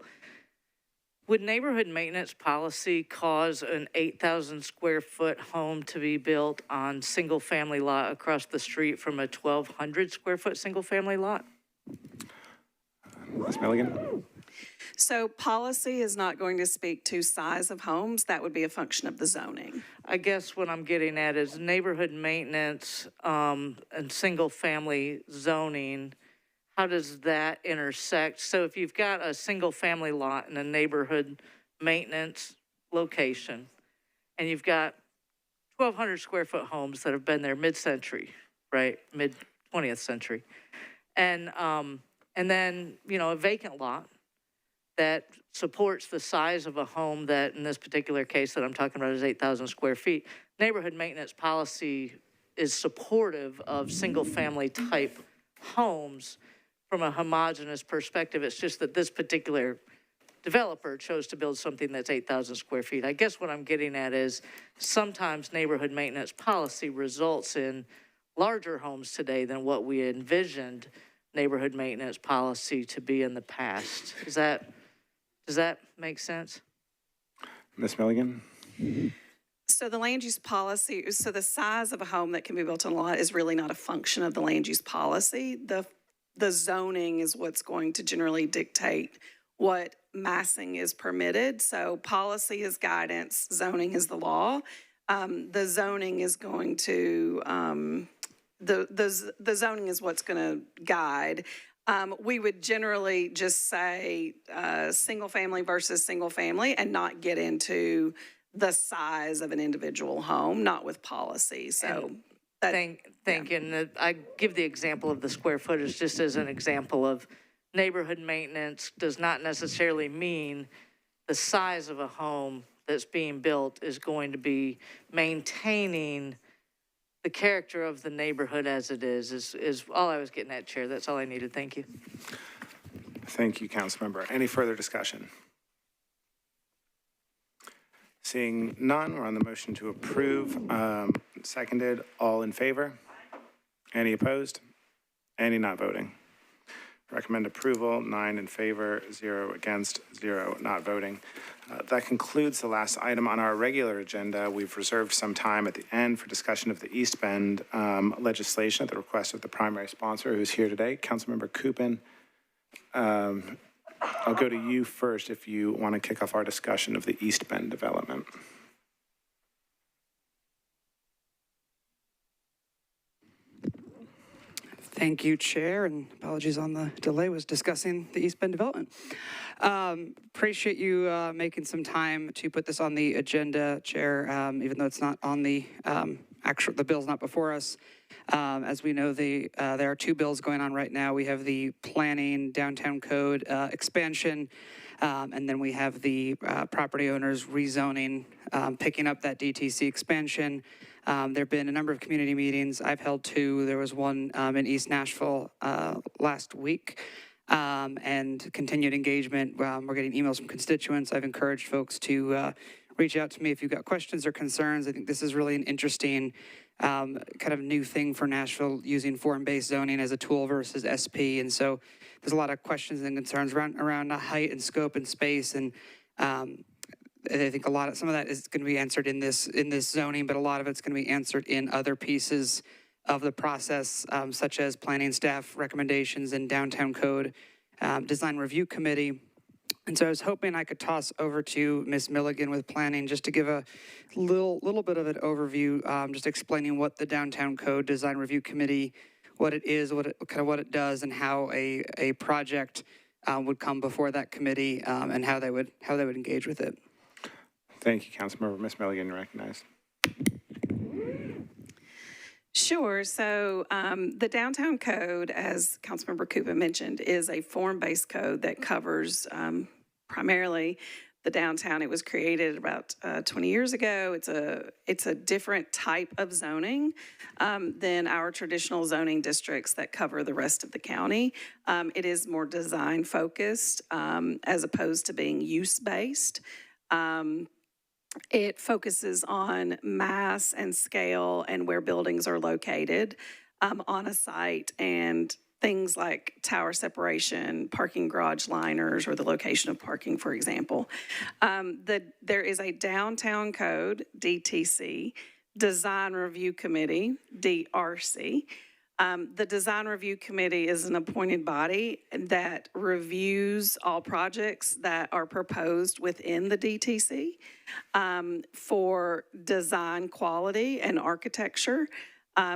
would neighborhood maintenance policy cause an 8,000 square foot home to be built on single family lot across the street from a 1,200 square foot single family lot? Ms. Milligan? So policy is not going to speak to size of homes. That would be a function of the zoning. I guess what I'm getting at is neighborhood maintenance and single family zoning. How does that intersect? So if you've got a single family lot in a neighborhood maintenance location and you've got 1,200 square foot homes that have been there mid-century, right? Mid-20th century. And then, a vacant lot that supports the size of a home that, in this particular case that I'm talking about, is 8,000 square feet. Neighborhood maintenance policy is supportive of single-family type homes from a homogeneous perspective. It's just that this particular developer chose to build something that's 8,000 square feet. I guess what I'm getting at is sometimes neighborhood maintenance policy results in larger homes today than what we envisioned neighborhood maintenance policy to be in the past. Does that make sense? Ms. Milligan? So the land use policy, so the size of a home that can be built on a lot is really not a function of the land use policy. The zoning is what's going to generally dictate what massing is permitted. So policy is guidance, zoning is the law. The zoning is going to, the zoning is what's going to guide. We would generally just say single family versus single family and not get into the size of an individual home, not with policy. So And I give the example of the square footage just as an example of neighborhood maintenance does not necessarily mean the size of a home that's being built is going to be maintaining the character of the neighborhood as it is all I was getting at, Chair. That's all I needed. Thank you. Thank you, Councilmember. Any further discussion? Seeing none, we're on the motion to approve. Seconded, all in favor? Any opposed? Any not voting? Recommend approval, 9 in favor, 0 against, 0 not voting. That concludes the last item on our regular agenda. We've reserved some time at the end for discussion of the East Bend legislation at the request of the primary sponsor who's here today, Councilmember Coopin. I'll go to you first if you want to kick off our discussion of the East Bend development. Thank you, Chair, and apologies on the delay, was discussing the East Bend development. Appreciate you making some time to put this on the agenda, Chair, even though it's not on the the bill's not before us. As we know, there are two bills going on right now. We have the planning downtown code expansion, and then we have the property owners rezoning, picking up that DTC expansion. There have been a number of community meetings. I've held two. There was one in East Nashville last week, and continued engagement. We're getting emails from constituents. I've encouraged folks to reach out to me if you've got questions or concerns. I think this is really an interesting kind of new thing for Nashville, using form-based zoning as a tool versus SP. And so there's a lot of questions and concerns around height and scope and space. And I think some of that is going to be answered in this zoning, but a lot of it's going to be answered in other pieces of the process, such as planning staff recommendations and downtown code design review committee. And so I was hoping I could toss over to Ms. Milligan with planning just to give a little bit of an overview, just explaining what the downtown code design review committee, what it is, what it does, and how a project would come before that committee, and how they would engage with it. Thank you, Councilmember. Ms. Milligan, you're recognized. Sure. So the downtown code, as Councilmember Cooper mentioned, is a form-based code that covers primarily the downtown. It was created about 20 years ago. It's a different type of zoning than our traditional zoning districts that cover the rest of the county. It is more design focused as opposed to being use-based. It focuses on mass and scale and where buildings are located on a site, and things like tower separation, parking garage liners, or the location of parking, for example. There is a downtown code, DTC, design review committee, DRC. The design review committee is an appointed body that reviews all projects that are proposed within the DTC for design quality and architecture.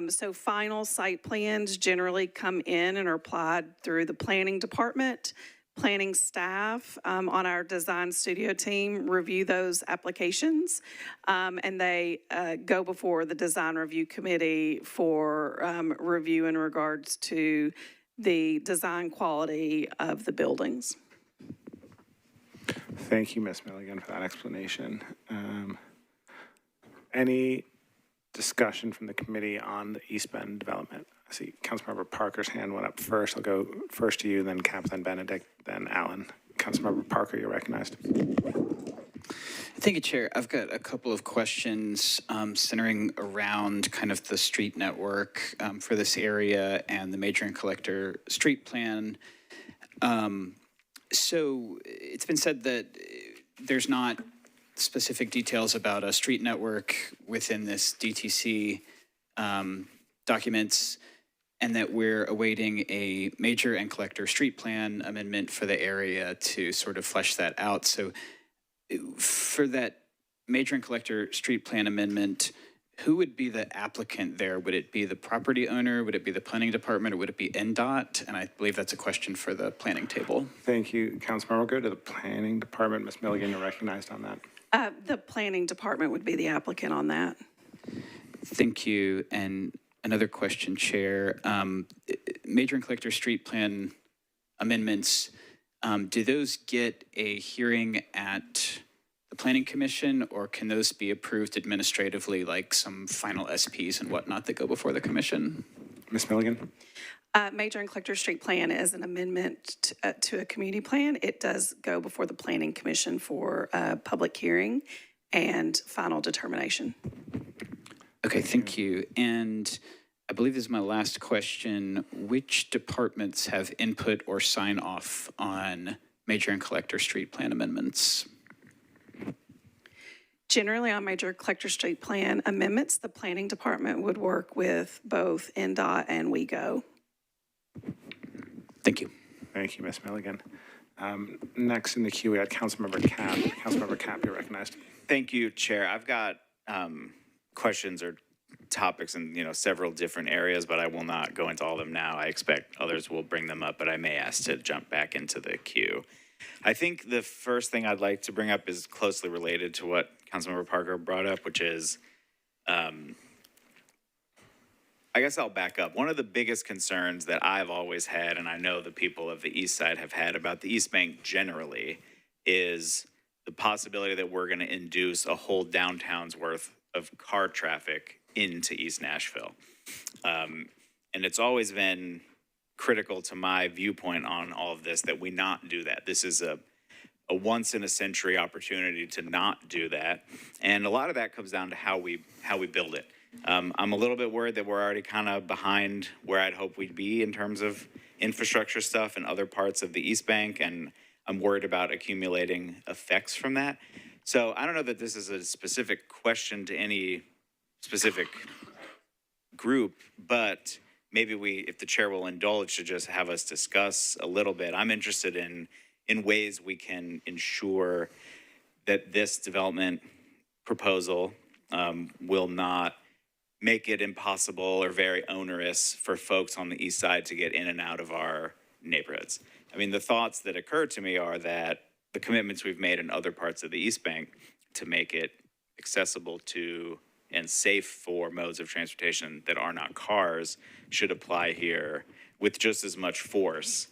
So final site plans generally come in and are applied through the planning department. Planning staff on our design studio team review those applications, and they go before the design review committee for review in regards to the design quality of the buildings. Thank you, Ms. Milligan, for that explanation. Any discussion from the committee on the East Bend development? I see Councilmember Parker's hand went up first. I'll go first to you, then Cap, then Benedict, then Allen. Councilmember Parker, you're recognized. Thank you, Chair. I've got a couple of questions centering around kind of the street network for this area and the major and collector street plan. So it's been said that there's not specific details about a street network within this DTC documents. and that we're awaiting a major and collector street plan amendment for the area to sort of flesh that out. So for that major and collector street plan amendment, who would be the applicant there? Would it be the property owner? Would it be the planning department? Or would it be NDOT? And I believe that's a question for the planning table. Thank you, Councilmember. We'll go to the planning department. Ms. Milligan, you're recognized on that. The planning department would be the applicant on that. Thank you. And another question, Chair. Major and collector street plan amendments, do those get a hearing at the Planning Commission, or can those be approved administratively, like some final SPs and whatnot that go before the commission? Ms. Milligan? Major and collector street plan is an amendment to a community plan. It does go before the Planning Commission for public hearing and final determination. Okay, thank you. And I believe this is my last question. Which departments have input or sign off on major and collector street plan amendments? Generally, on major collector street plan amendments, the planning department would work with both NDOT and WEGO. Thank you. Thank you, Ms. Milligan. Next in the queue, we had Councilmember Cap. Councilmember Cap, you're recognized. Thank you, Chair. I've got questions or topics in several different areas, but I will not go into all of them now. I expect others will bring them up, but I may ask to jump back into the queue. I think the first thing I'd like to bring up is closely related to what Councilmember Parker brought up, which is, I guess I'll back up. One of the biggest concerns that I've always had, and I know the people of the East Side have had about the East Bank generally, is the possibility that we're going to induce a whole downtown's worth of car traffic into East Nashville. And it's always been critical to my viewpoint on all of this that we not do that. This is a once in a century opportunity to not do that. And a lot of that comes down to how we build it. I'm a little bit worried that we're already kind of behind where I'd hope we'd be in terms of infrastructure stuff in other parts of the East Bank, and I'm worried about accumulating effects from that. So I don't know that this is a specific question to any specific group, but maybe if the chair will indulge, to just have us discuss a little bit. I'm interested in ways we can ensure that this development proposal will not make it impossible or very onerous for folks on the East Side to get in and out of our neighborhoods. I mean, the thoughts that occur to me are that the commitments we've made in other parts of the East Bank to make it accessible to and safe for modes of transportation that are not cars should apply here with just as much force.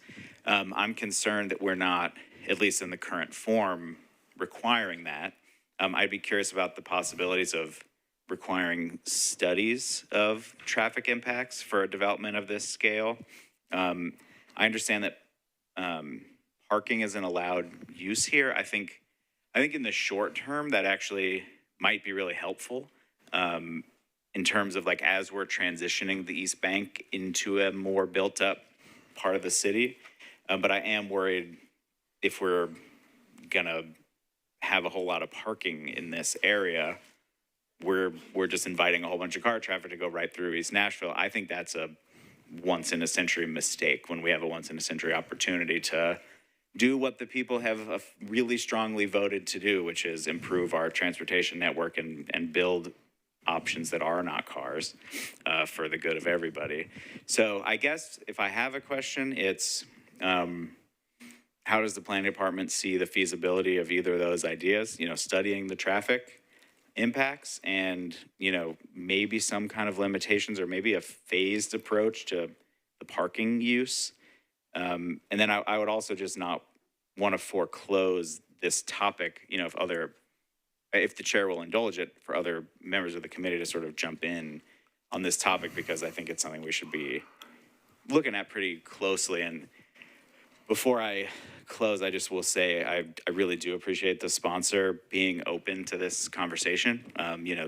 I'm concerned that we're not, at least in the current form, requiring that. I'd be curious about the possibilities of requiring studies of traffic impacts for a development of this scale. I understand that parking isn't allowed use here. I think in the short term that actually might be really helpful in terms of as we're transitioning the East Bank into a more built up part of the city. But I am worried if we're gonna have a whole lot of parking in this area, we're just inviting a whole bunch of car traffic to go right through East Nashville. I think that's a once in a century mistake when we have a once in a century opportunity to do what the people have really strongly voted to do, which is improve our transportation network and build options that are not cars for the good of everybody. So I guess if I have a question, it's how does the planning department see the feasibility of either of those ideas? Studying the traffic impacts and, maybe some kind of limitations or maybe a phased approach to the parking use. And then I would also just not want to foreclose this topic, if the chair will indulge it, for other members of the committee to sort of jump in on this topic, because I think it's something we should be looking at pretty closely. And before I close, I just will say I really do appreciate the sponsor being open to this conversation.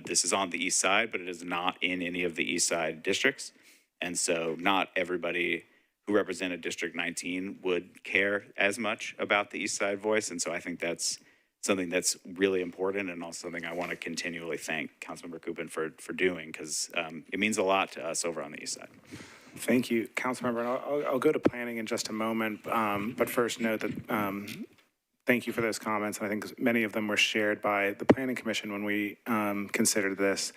This is on the East Side, but it is not in any of the East Side districts. And so not everybody who represented District 19 would care as much about the East Side voice. And so I think that's something that's really important, and also something I want to continually thank Councilmember Coupin for doing, because it means a lot to us over on the East Side. Thank you, Councilmember. And I'll go to planning in just a moment, but first note that thank you for those comments. And I think many of them were shared by the Planning Commission when we considered this,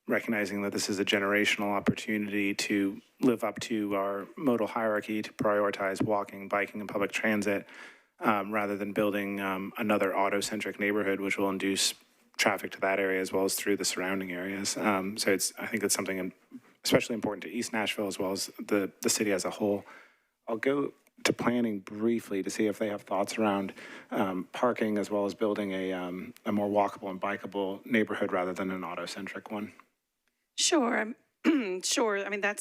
recognizing that this is a generational opportunity to live up to our modal hierarchy, to prioritize walking, biking, and public transit, rather than building another auto-centric neighborhood, which will induce traffic to that area as well as through the surrounding areas. So I think it's something especially important to East Nashville as well as the city as a whole. I'll go to planning briefly to see if they have thoughts around parking as well as building a more walkable and bikeable neighborhood rather than an auto-centric one. Sure. Sure. I mean, that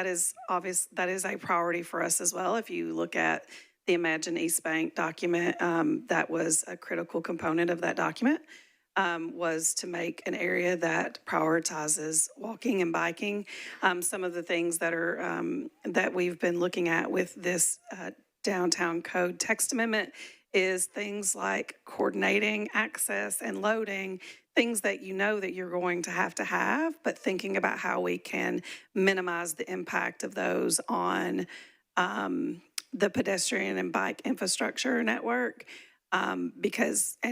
is obvious. That is a priority for us as well. If you look at the Imagine East Bank document, that was a critical component of that document, was to make an area that prioritizes walking and biking. Some of the things that are that we've been looking at with this downtown code text amendment is things like coordinating access and loading, things that you know that you're going to have, but thinking about how we can minimize the impact of those on the pedestrian and bike infrastructure network, and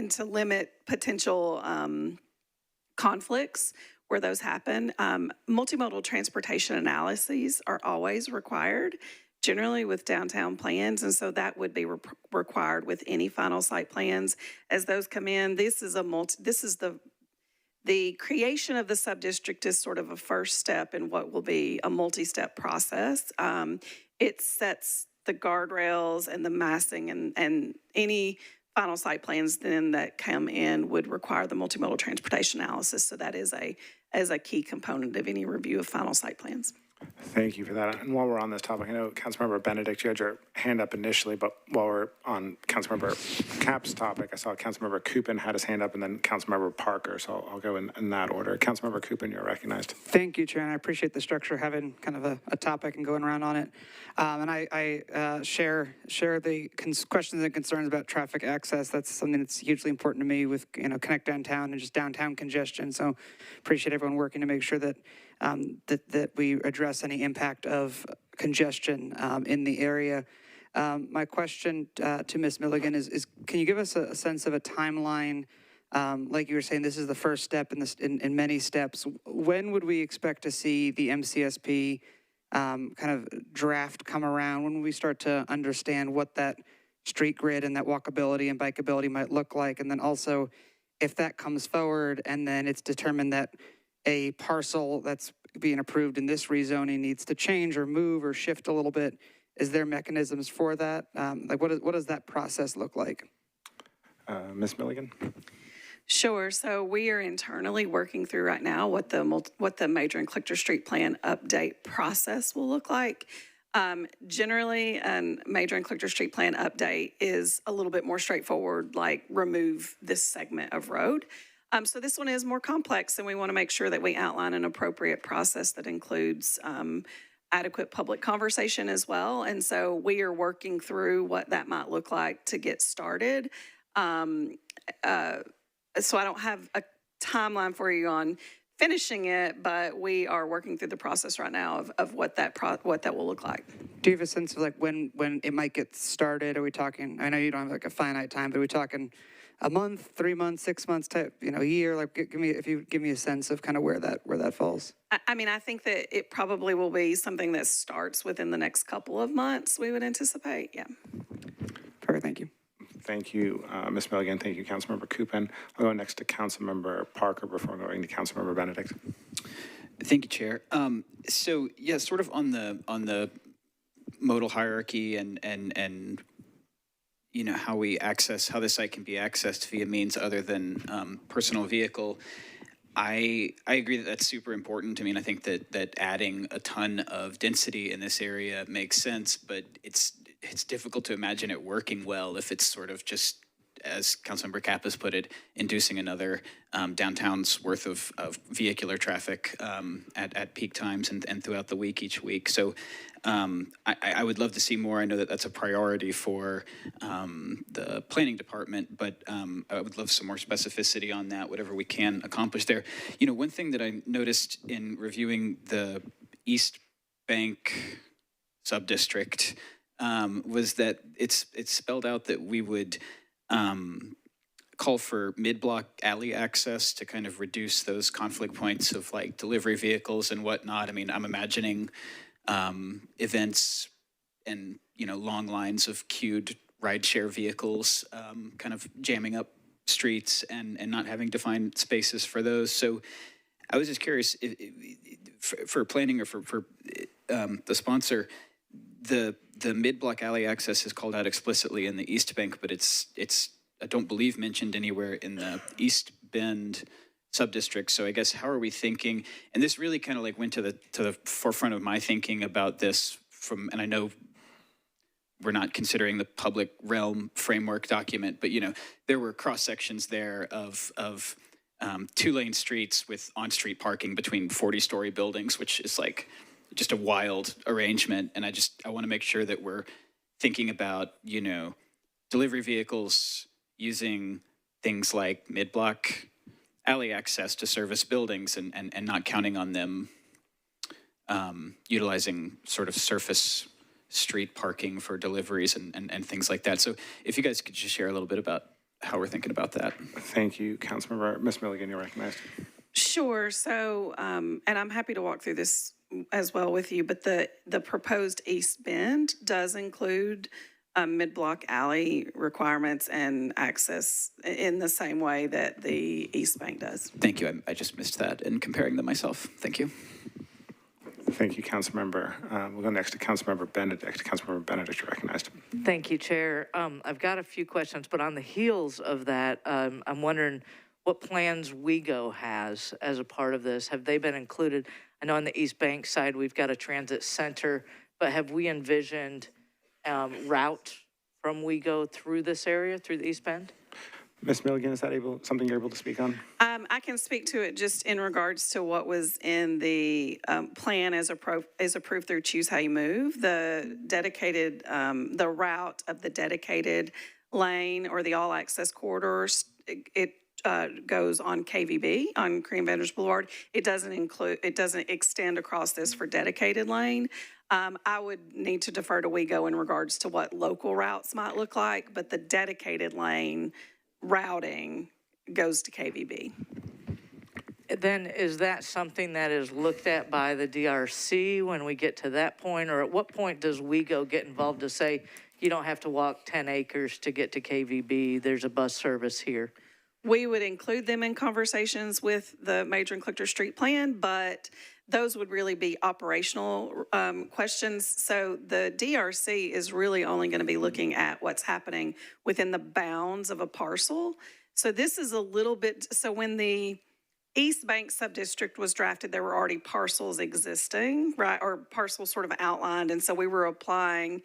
to limit potential conflicts where those happen. Multimodal transportation analyses are always required, generally with downtown plans, and so that would be required with any final site plans as those come in. This is the creation of the subdistrict is sort of a first step in what will be a multi-step process. It sets the guardrails and the massing, and any final site plans then that come in would require the multimodal transportation analysis. So that is a key component of any review of final site plans. Thank you for that. And while we're on this topic, I know Councilmember Benedict, you had your hand up initially, but while we're on Councilmember Cap's topic, I saw Councilmember Coupin had his hand up and then Councilmember Parker, so I'll go in that order. Councilmember Coupin, you're recognized. Thank you, Chair, and I appreciate the structure, having kind of a topic and going around on it. And I share the questions and concerns about traffic access. That's something that's hugely important to me with, Connect Downtown and just downtown congestion. So appreciate everyone working to make sure that that we address any impact of congestion in the area. My question to Ms. Milligan is can you give us a sense of a timeline? Like you were saying, this is the first step in many steps. When would we expect to see the MCSP kind of draft come around? When will we start to understand what that street grid and that walkability and bikeability might look like? And then also, if that comes forward and then it's determined that a parcel that's being approved in this rezoning needs to change or move or shift a little bit, is there mechanisms for that? What does that process look like? Ms. Milligan? Sure. So we are internally working through right now what the Major and Collector Street Plan update process will look like. Generally, a Major and Collector Street Plan update is a little bit more straightforward, like remove this segment of road. So this one is more complex, and we want to make sure that we outline an appropriate process that includes adequate public conversation as well. And so we are working through what that might look like to get started. So I don't have a timeline for you on finishing it, but we are working through the process right now of what that will look like. Do you have a sense of when it might get started? Are we talking, I know you don't have a finite time, but are we talking a month, 3 months, 6 months, a year? Give me a sense of kind of where that falls. I mean, I think that it probably will be something that starts within the next couple of months, we would anticipate, yeah. Perfect, thank you. Thank you, Ms. Milligan. Thank you, Councilmember Coupin. I'll go next to Councilmember Parker before going to Councilmember Benedict. Thank you, Chair. So yeah, sort of on the modal hierarchy and how the site can be accessed via means other than personal vehicle. I agree that that's super important. I mean, I think that adding a ton of density in this area makes sense, but it's difficult to imagine it working well if it's sort of just, as Councilmember Kapp has put it, inducing another downtown's worth of vehicular traffic at peak times and throughout the week each week. So I would love to see more. I know that that's a priority for the planning department, but I would love some more specificity on that, whatever we can accomplish there. One thing that I noticed in reviewing the East Bank subdistrict was that it's spelled out that we would call for mid-block alley access to kind of reduce those conflict points of like delivery vehicles and whatnot. I mean, I'm imagining events and, you know, long lines of queued rideshare vehicles kind of jamming up streets and not having defined spaces for those. So I was just curious for planning or for the sponsor, the mid-block alley access is called out explicitly in the East Bank, but it's I don't believe mentioned anywhere in the East Bend subdistrict. So I guess how are we thinking? And this really kind of like went to the forefront of my thinking about this and I know we're not considering the public realm framework document, but you know, there were cross sections there of 2-lane streets with on-street parking between 40-story buildings, which is like just a wild arrangement. And I want to make sure that we're thinking about, you know, delivery vehicles using things like mid-block alley access to service buildings and not counting on them utilizing sort of surface street parking for deliveries and things like that. So if you guys could just share a little bit about how we're thinking about that. Thank you, Councilmember. Ms. Milligan, you're recognized. Sure. So, and I'm happy to walk through this as well with you, but the proposed East Bend does include mid-block alley requirements and access in the same way that the East Bank does. Thank you. I just missed that in comparing them myself. Thank you. Thank you, Councilmember. We'll go next to Councilmember Benedict. Councilmember Benedict, you're recognized. Thank you, Chair. I've got a few questions, but on the heels of that, I'm wondering what plans WeGo has as a part of this. Have they been included? I know on the East Bank side, we've got a transit center, but have we envisioned route from WeGo through this area, through the East Bend? Ms. Milligan, is that something you're able to speak on? I can speak to it just in regards to what was in the plan as approved through Choose How You Move. The dedicated, the route of the dedicated lane or the all-access corridors, it goes on KVB, on Korean Vendors Boulevard. It doesn't extend across this for dedicated lane. I would need to defer to WeGo in regards to what local routes might look like, but the dedicated lane routing goes to KVB. Then is that something that is looked at by the DRC when we get to that point? Or at what point does WeGo get involved to say, you don't have to walk 10 acres to get to KVB, there's a bus service here? We would include them in conversations with the major and collector street plan, but those would really be operational questions. So the DRC is really only going to be looking at what's happening within the bounds of a parcel. So this is a little bit, so when the East Bank subdistrict was drafted, there were already parcels existing, right, or parcels sort of outlined. And so we were applying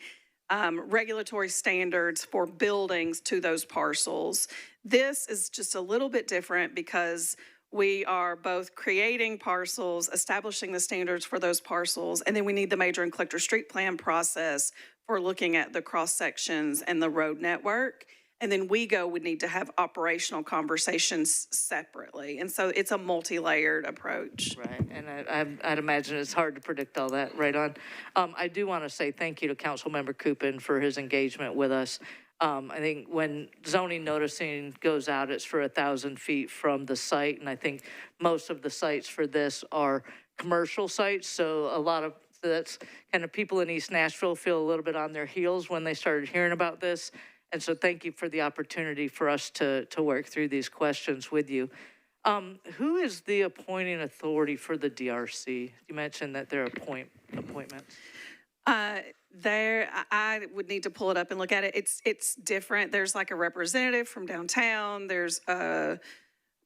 regulatory standards for buildings to those parcels. This is just a little bit different because we are both creating parcels, establishing the standards for those parcels, and then we need the major and collector street plan process for looking at the cross sections and the road network. And then WeGo would need to have operational conversations separately. And so it's a multi-layered approach. Right, and I'd imagine it's hard to predict all that right on. I do want to say thank you to Councilmember Coopin for his engagement with us. I think when zoning noticing goes out, it's for 1,000 feet from the site. And I think most of the sites for this are commercial sites. So a lot of that's kind of people in East Nashville feel a little bit on their heels when they started hearing about this. And so thank you for the opportunity for us to work through these questions with you. Who is the appointing authority for the DRC? You mentioned that there are appointments. I would need to pull it up and look at it. It's different. There's like a representative from downtown. There's I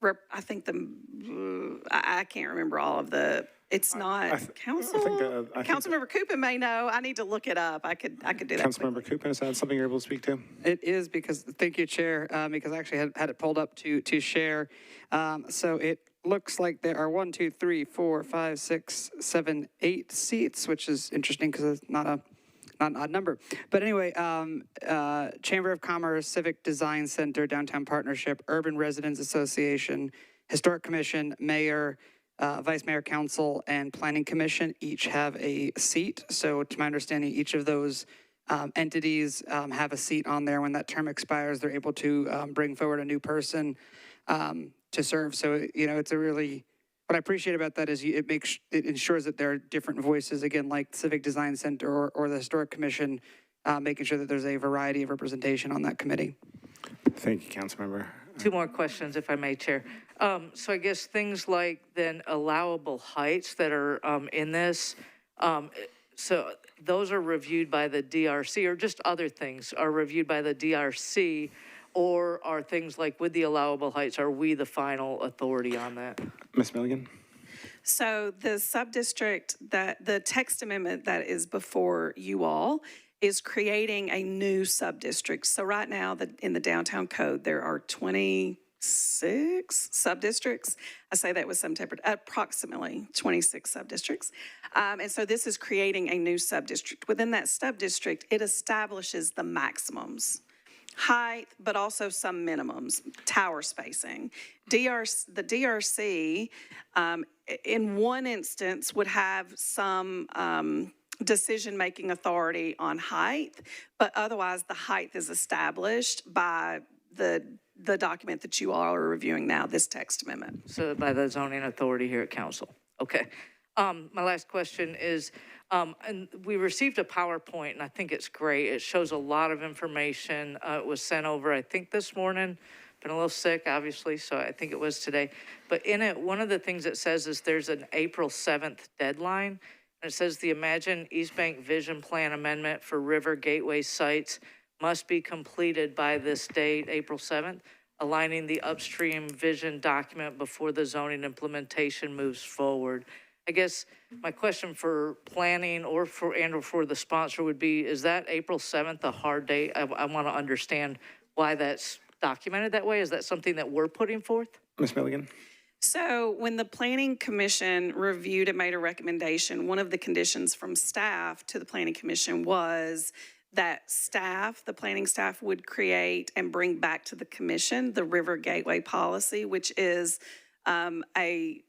can't remember all of the. It's not council. Councilmember Coopin may know. I need to look it up. I could do that. Councilmember Coopin, is that something you're able to speak to? It is because, thank you, Chair, because I actually had it pulled up to share. So it looks like there are 1, 2, 3, 4, 5, 6, 7, 8 seats, which is interesting because it's not an odd number. But anyway, Chamber of Commerce, Civic Design Center, Downtown Partnership, Urban Residents Association, Historic Commission, Mayor, Vice Mayor, Council, and Planning Commission each have a seat. So to my understanding, each of those entities have a seat on there. When that term expires, they're able to bring forward a new person to serve. So, you know, it's a really, what I appreciate about that is it ensures that there are different voices, again, like Civic Design Center or the Historic Commission, making sure that there's a variety of representation on that committee. Thank you, Councilmember. Two more questions, if I may, Chair. So I guess things like then allowable heights that are in this, so those are reviewed by the DRC, or just other things are reviewed by the DRC, or are things like with the allowable heights, are we the final authority on that? Ms. Milligan? So the sub-district, that the text amendment that is before you all is creating a new sub-district. So right now, in the downtown code, there are 26 sub-districts. I say that with some temper, approximately 26 sub-districts. And so this is creating a new sub-district. Within that sub-district, it establishes the maximums. Height, but also some minimums, tower spacing. The DRC, in one instance, would have some decision-making authority on height, but otherwise the height is established by the document that you all are reviewing now, this text amendment. So by the zoning authority here at council. Okay. My last question is, and we received a PowerPoint, and I think it's great. It shows a lot of information. It was sent over, I think, this morning. Been a little sick, obviously, so I think it was today. But in it, one of the things it says is there's an April 7th deadline. And it says the Imagine East Bank Vision Plan Amendment for River Gateway sites must be completed by this date, April 7th, aligning the upstream vision document before the zoning implementation moves forward. I guess my question for planning or for the sponsor would be, is that April 7th a hard date? I want to understand why that's documented that way. Is that something that we're putting forth? Ms. Milligan? So when the Planning Commission reviewed and made a recommendation, one of the conditions from staff to the Planning Commission was that staff, the planning staff, would create and bring back to the commission the River Gateway policy, which is a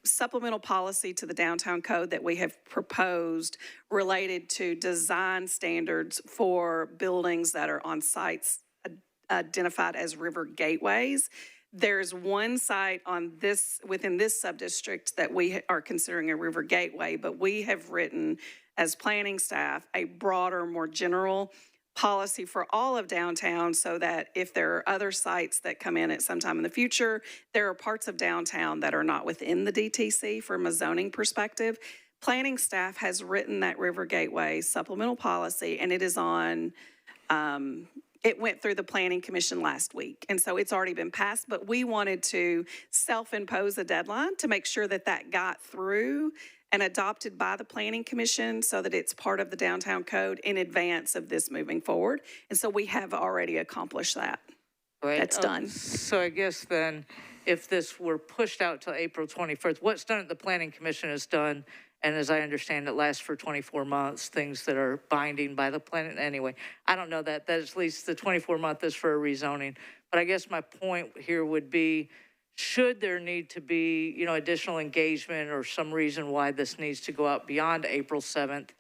supplemental policy to the downtown code that we have proposed related to design standards for buildings that are on sites identified as river gateways. There's one site on this, within this sub-district, that we are considering a river gateway, but we have written as planning staff a broader, more general policy for all of downtown, so that if there are other sites that come in at some time in the future, there are parts of downtown that are not within the DTC from a zoning perspective. Planning staff has written that river gateway supplemental policy, and it is on, it went through the Planning Commission last week, and so it's already been passed, but we wanted to self-impose a deadline to make sure that that got through and adopted by the Planning Commission so that it's part of the downtown code in advance of this moving forward. And so we have already accomplished that. Right. That's done. So I guess then, if this were pushed out till April 21st, what's done at the Planning Commission is done, and as I understand it, lasts for 24 months, things that are binding by the planning. Anyway, I don't know that at least the 24-month is for a rezoning. But I guess my point here would be, should there need to be, you know, additional engagement or some reason why this needs to go out beyond April 7th,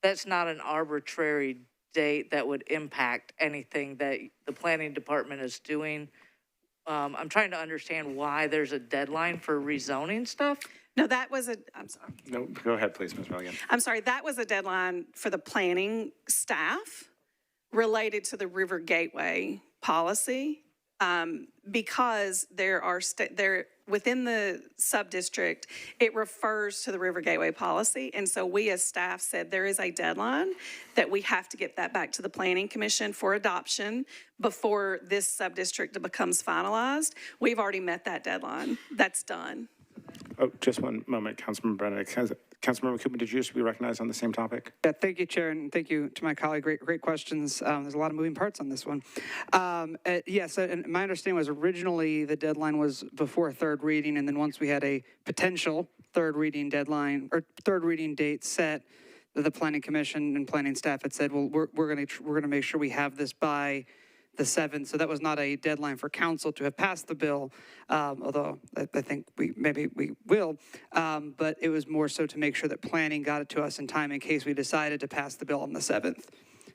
that's not an arbitrary date that would impact anything that the planning department is doing. I'm trying to understand why there's a deadline for rezoning stuff. No, that was I'm sorry. No, go ahead, please, Ms. Milligan. I'm sorry, that was a deadline for the planning staff related to the River Gateway policy. Because there are within the sub-district, it refers to the River Gateway policy. And so we as staff said there is a deadline that we have to get that back to the Planning Commission for adoption before this sub-district becomes finalized. We've already met that deadline. That's done. Oh, just one moment, Councilmember Benedict. Councilmember Cooper, did you just be recognized on the same topic? Yeah, thank you, Chair, and thank you to my colleague. Great questions. There's a lot of moving parts on this one. Yes, and my understanding was originally the deadline was before third reading, and then once we had a potential third reading deadline or third reading date set, the Planning Commission and planning staff had said, well, we're going to make sure we have this by the 7th. So that was not a deadline for council to have passed the bill, although I think maybe we will. But it was more so to make sure that planning got it to us in time in case we decided to pass the bill on the 7th.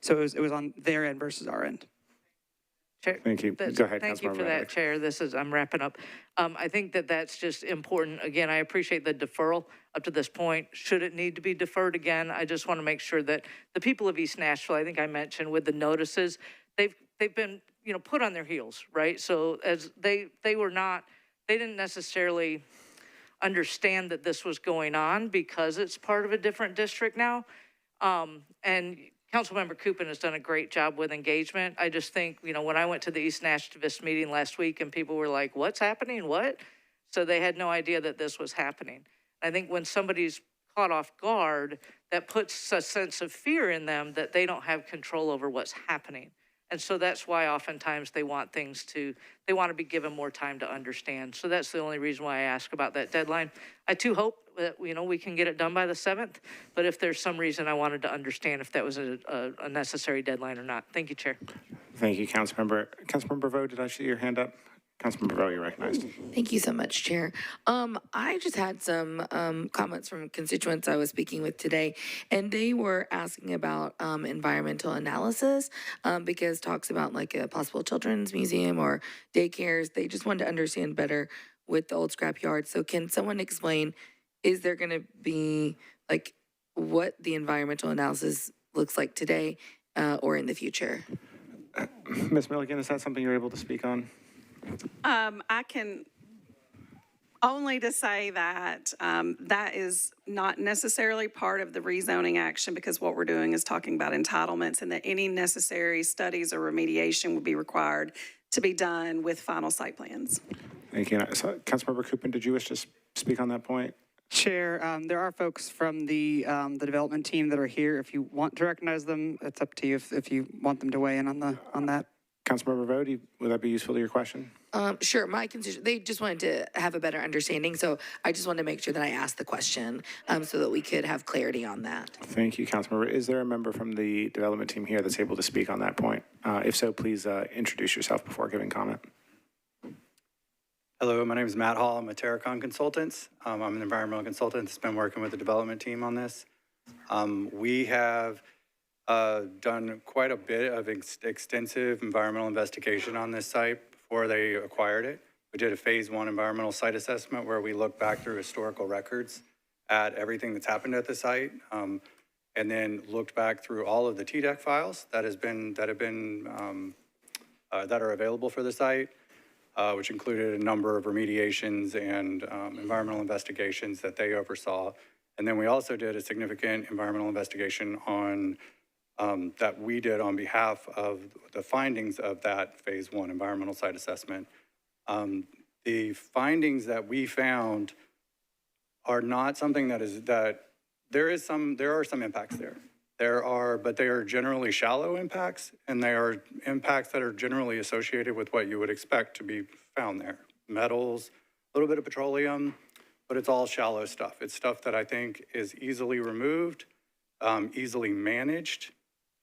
So it was on their end versus our end. Chair, Thank you. Go ahead, Thank you Councilmember for that, Reddick. Chair. I'm wrapping up. I think that that's just important. Again, I appreciate the deferral up to this point. Should it need to be deferred again, I just want to make sure that the people of East Nashville, I think I mentioned with the notices, they've been, put on their heels, right? So as they didn't necessarily understand that this was going on because it's part of a different district now. And Councilmember Coupin has done a great job with engagement. I just think, when I went to the East Nashville meeting last week and people were like, what's happening? What? So they had no idea that this was happening. I think when somebody's caught off guard, that puts a sense of fear in them that they don't have control over what's happening. And so that's why oftentimes they want to be given more time to understand. So that's the only reason why I ask about that deadline. I too hope that, we can get it done by the 7th, but if there's some reason, I wanted to understand if that was a necessary deadline or not. Thank you, Chair. Thank you, Councilmember. Councilmember Vo, did I see your hand up? Councilmember Vo, you're recognized. Thank you so much, Chair. I just had some comments from constituents I was speaking with today, and they were asking about environmental analysis because talks about like a possible children's museum or daycares. They just wanted to understand better with the old scrapyard. So can someone explain, is there going to be like what the environmental analysis looks like today or in the future? Ms. Milligan, is that something you're able to speak on? I can only to say that that is not necessarily part of the rezoning action because what we're doing is talking about entitlements and that any necessary studies or remediation would be required to be done with final site plans. Thank you. So, Councilmember Coupin, did you wish to speak on that point? Chair, there are folks from the development team that are here. If you want to recognize them, it's up to you if you want them to weigh in on that. Councilmember Vo, would that be useful to your question? Sure. They just wanted to have a better understanding, so I just wanted to make sure that I asked the question so that we could have clarity on that. Thank you, Councilmember. Is there a member from the development team here that's able to speak on that point? If so, please introduce yourself before giving comment. Hello, my name is Matt Hall. I'm a Terracon Consultants. I'm an environmental consultant that's been working with the development team on this. We have done quite a bit of extensive environmental investigation on this site before they acquired it. We did a phase 1 environmental site assessment where we looked back through historical records at everything that's happened at the site, and then looked back through all of the TDEC files that are available for the site, which included a number of remediations and environmental investigations that they oversaw. And then we also did a significant environmental investigation on that we did on behalf of the findings of that phase 1 environmental site assessment. The findings that we found are not something there are some impacts there. But they are generally shallow impacts, and they are impacts that are generally associated with what you would expect to be found there. Metals, a little bit of petroleum, but it's all shallow stuff. It's stuff that I think is easily removed, easily managed,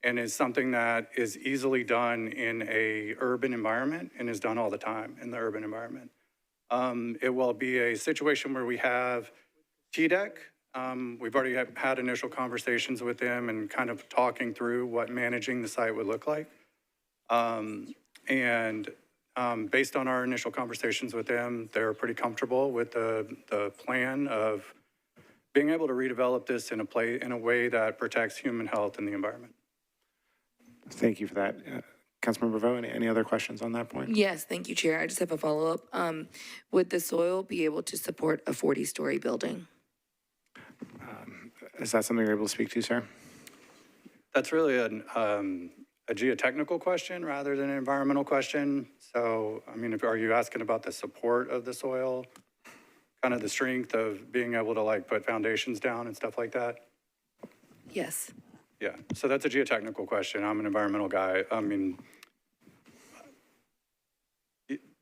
and is something that is easily done in a urban environment and is done all the time in the urban environment. It will be a situation where we have TDEC. We've already had initial conversations with them and kind of talking through what managing the site would look like. Based on our initial conversations with them, they're pretty comfortable with the plan of being able to redevelop this in a way that protects human health and the environment. Thank you for that. Councilmember Vo, any other questions on that point? Yes, thank you, Chair. I just have a follow-up. Would the soil be able to support a 40-story building? Is that something you're able to speak to, sir? That's really a geotechnical question rather than an environmental question. So, I mean, are you asking about the support of the soil, kind of the strength of being able to like put foundations down and stuff like that? Yes. Yeah, so that's a geotechnical question. I'm an environmental guy. I mean,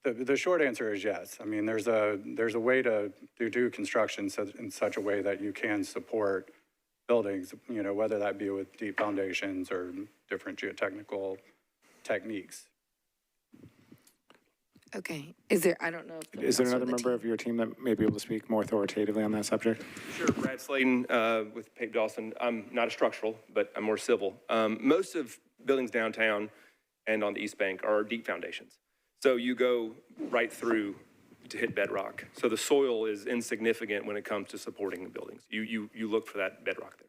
the short answer is yes. I mean, there's a way to do construction in such a way that you can support buildings, whether that be with deep foundations or different geotechnical techniques. Okay. Is there, I don't know. If Is there else on another the member team- of your team that may be able to speak more authoritatively on that subject? Sure, Brad Slayton with Pape Dawson. I'm not a structural, but I'm more civil. Most of buildings downtown and on the East Bank are deep foundations. So you go right through to hit bedrock. So the soil is insignificant when it comes to supporting the buildings. You look for that bedrock there.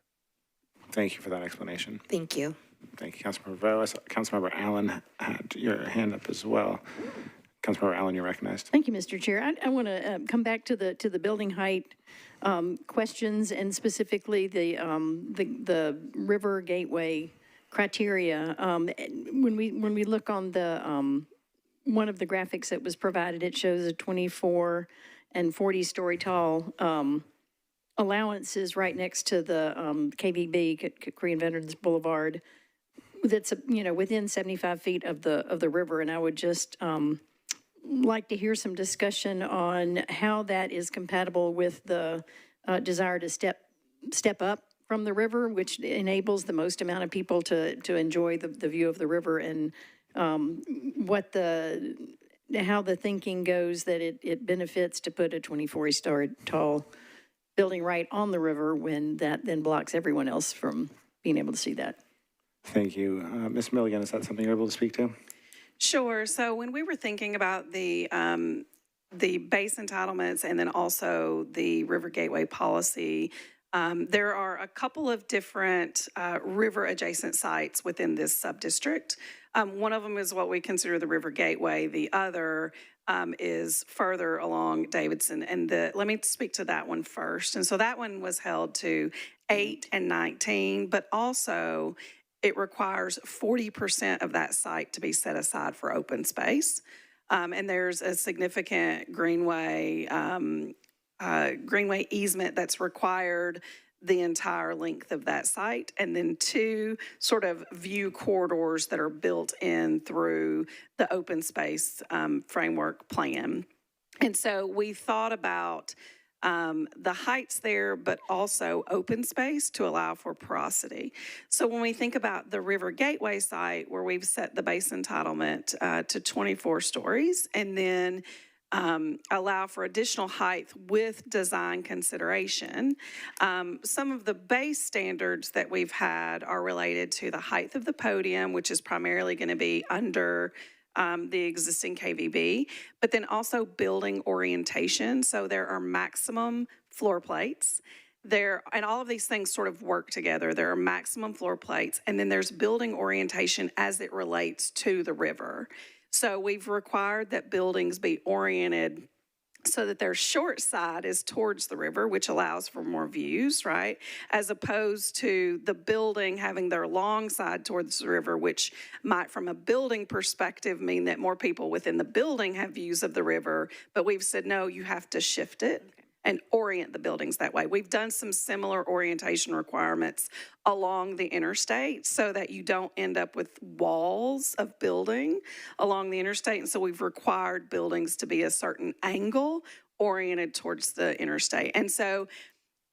Thank you for that explanation. Thank you. Thank you, Councilmember Velas. Councilmember Allen had your hand up as well. Councilmember Allen, you're recognized. Thank you, Mr. Chair. I want to come back to the building height questions and specifically the river gateway criteria. When we look on the one of the graphics that was provided, it shows a 24 and 40 story tall allowances right next to the KVB, Korean Veterans Boulevard. That's within 75 feet of the river, and I would just like to hear some discussion on how that is compatible with the desire to step up from the river, which enables the most amount of people to enjoy the view of the river, and how the thinking goes that it benefits to put a 24-story tall building right on the river when that then blocks everyone else from being able to see that. Thank you. Ms. Milligan, is that something you're able to speak to? Sure. So when we were thinking about the base entitlements and then also the river gateway policy, there are a couple of different river adjacent sites within this sub-district. One of them is what we consider the river gateway. The other is further along Davidson. And let me speak to that one first. And so that one was held to 8 and 19, but also it requires 40% of that site to be set aside for open space. And there's a significant greenway easement that's required the entire length of that site, and then 2 sort of view corridors that are built in through the open space framework plan. And so we thought about the heights there, but also open space to allow for porosity. So when we think about the River Gateway site, where we've set the base entitlement to 24 stories, and then allow for additional height with design consideration. Some of the base standards that we've had are related to the height of the podium, which is primarily going to be under the existing KVB, but then also building orientation. So there are maximum floor plates. And all of these things sort of work together. There are maximum floor plates, and then there's building orientation as it relates to the river. So we've required that buildings be oriented so that their short side is towards the river, which allows for more views, right? As opposed to the building having their long side towards the river, which might, from a building perspective, mean that more people within the building have views of the river. But we've said, no, you have to shift it and orient the buildings that way. We've done some similar orientation requirements along the interstate so that you don't end up with walls of building along the interstate. And so we've required buildings to be a certain angle oriented towards the interstate. And so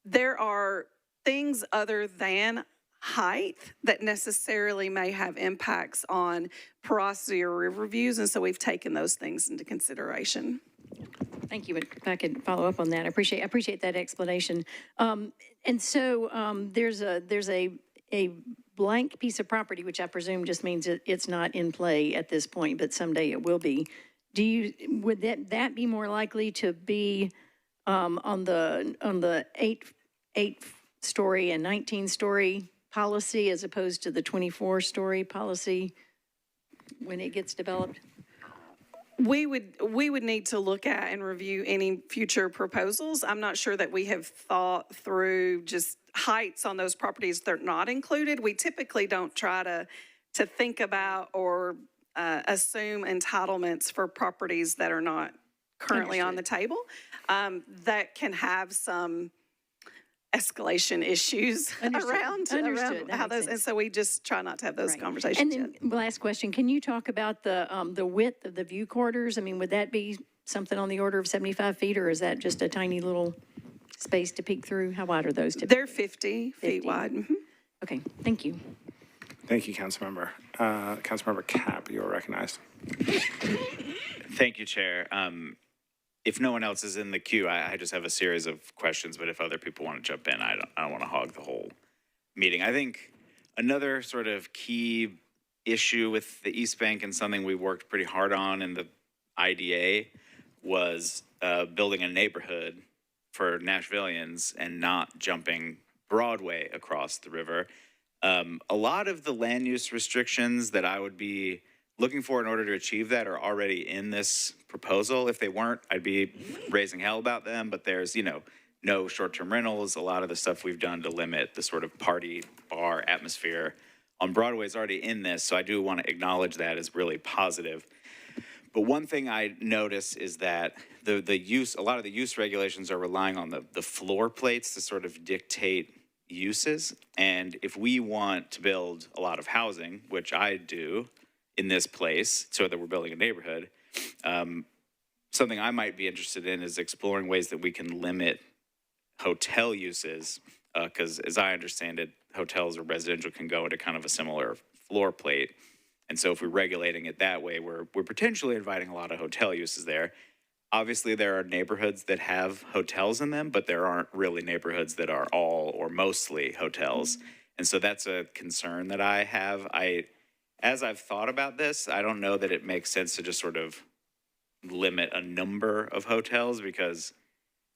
there are things other than height that necessarily may have impacts on porosity or river views. And so we've taken those things into consideration. Thank you. If I could follow up on that, I appreciate that explanation. And so there's a blank piece of property, which I presume just means it's not in play at this point, but someday it will be. Would that be more likely to be on the 8-story and 19-story policy as opposed to the 24-story policy when it gets developed? We would need to look at and review any future proposals. I'm not sure that we have thought through just heights on those properties that are not included. We typically don't try to think about or assume entitlements for properties that are not currently on the table. That can have some escalation issues around how those, and so we just try not to have those conversations. And then last question, can you talk about the width of the view corridors? I mean, would that be something on the order of 75 feet, or is that just a tiny little space to peek through? How wide are those typically? They're 50 feet wide. Mm-hmm. Okay, thank you. Thank you, Councilmember. Councilmember Cap, you are recognized. Thank you, Chair. If no one else is in the queue, I just have a series of questions, but if other people want to jump in, I don't want to hog the whole meeting. I think another sort of key issue with the East Bank and something we worked pretty hard on in the IDA was building a neighborhood for Nashvillians and not jumping Broadway across the river. A lot of the land use restrictions that I would be looking for in order to achieve that are already in this proposal. If they weren't, I'd be raising hell about them, but there's, no short-term rentals. A lot of the stuff we've done to limit the sort of party bar atmosphere on Broadway is already in this, so I do want to acknowledge that as really positive. But one thing I notice is that a lot of the use regulations are relying on the floor plates to sort of dictate uses. And if we want to build a lot of housing, which I do in this place, so that we're building a neighborhood, something I might be interested in is exploring ways that we can limit hotel uses, because as I understand it, hotels or residential can go into kind of a similar floor plate. And so if we're regulating it that way, we're potentially inviting a lot of hotel uses there. Obviously, there are neighborhoods that have hotels in them, but there aren't really neighborhoods that are all or mostly hotels. And so that's a concern that I have. As I've thought about this, I don't know that it makes sense to just sort of limit a number of hotels, because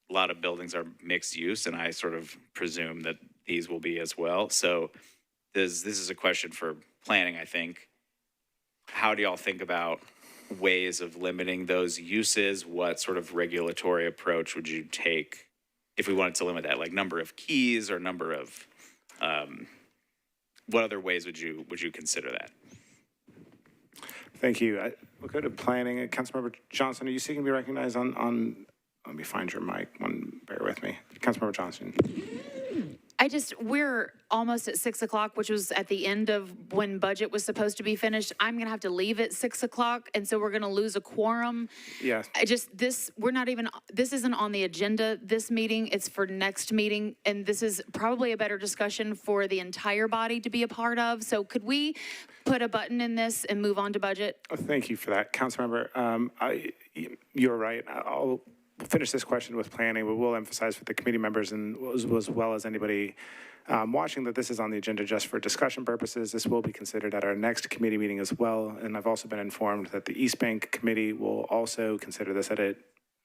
a lot of buildings are mixed use, and I sort of presume that these will be as well. So this is a question for planning, I think. How do y'all think about ways of limiting those uses? What sort of regulatory approach would you take if we wanted to limit that, like number of keys or number of, what other ways would you consider that? Thank you. We'll go to planning. Councilmember Johnson, are you seeking to be recognized on let me find your mic. Bear with me. Councilmember Johnson. We're almost at 6 o'clock, which was at the end of when budget was supposed to be finished. I'm going to have to leave at 6 o'clock, and so we're going to lose a quorum. Yes. This isn't on the agenda this meeting. It's for next meeting, and this is probably a better discussion for the entire body to be a part of. So could we put a button in this and move on to budget? Oh, thank you for that, Councilmember. You're right. I'll finish this question with planning, but we'll emphasize for the committee members and as well as anybody watching that this is on the agenda just for discussion purposes. This will be considered at our next committee meeting as well. And I've also been informed that the East Bank Committee will also consider this at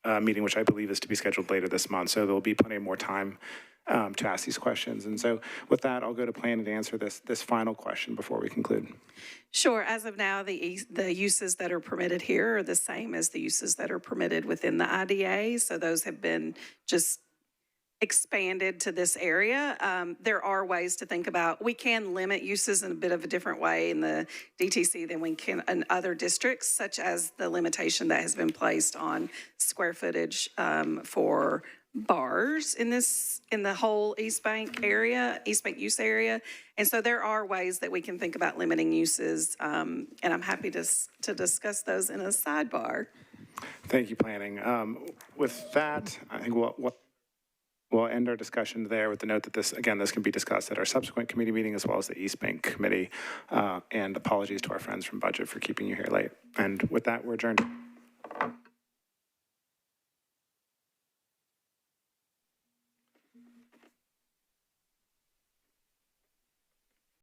a meeting, which I believe is to be scheduled later this month. So there will be plenty more time to ask these questions. And so with that, I'll go to planning to answer this final question before we conclude. Sure. As of now, the uses that are permitted here are the same as the uses that are permitted within the IDA. So those have been just expanded to this area. There are ways to think about, we can limit uses in a bit of a different way in the DTC than we can in other districts, such as the limitation that has been placed on square footage for bars in the whole East Bank use area. And so there are ways that we can think about limiting uses, and I'm happy to discuss those in a sidebar. Thank you, planning. With that, I think we'll end our discussion there with the note that this can be discussed at our subsequent committee meeting as well as the East Bank Committee. And apologies to our friends from Budget for keeping you here late. And with that, we're adjourned.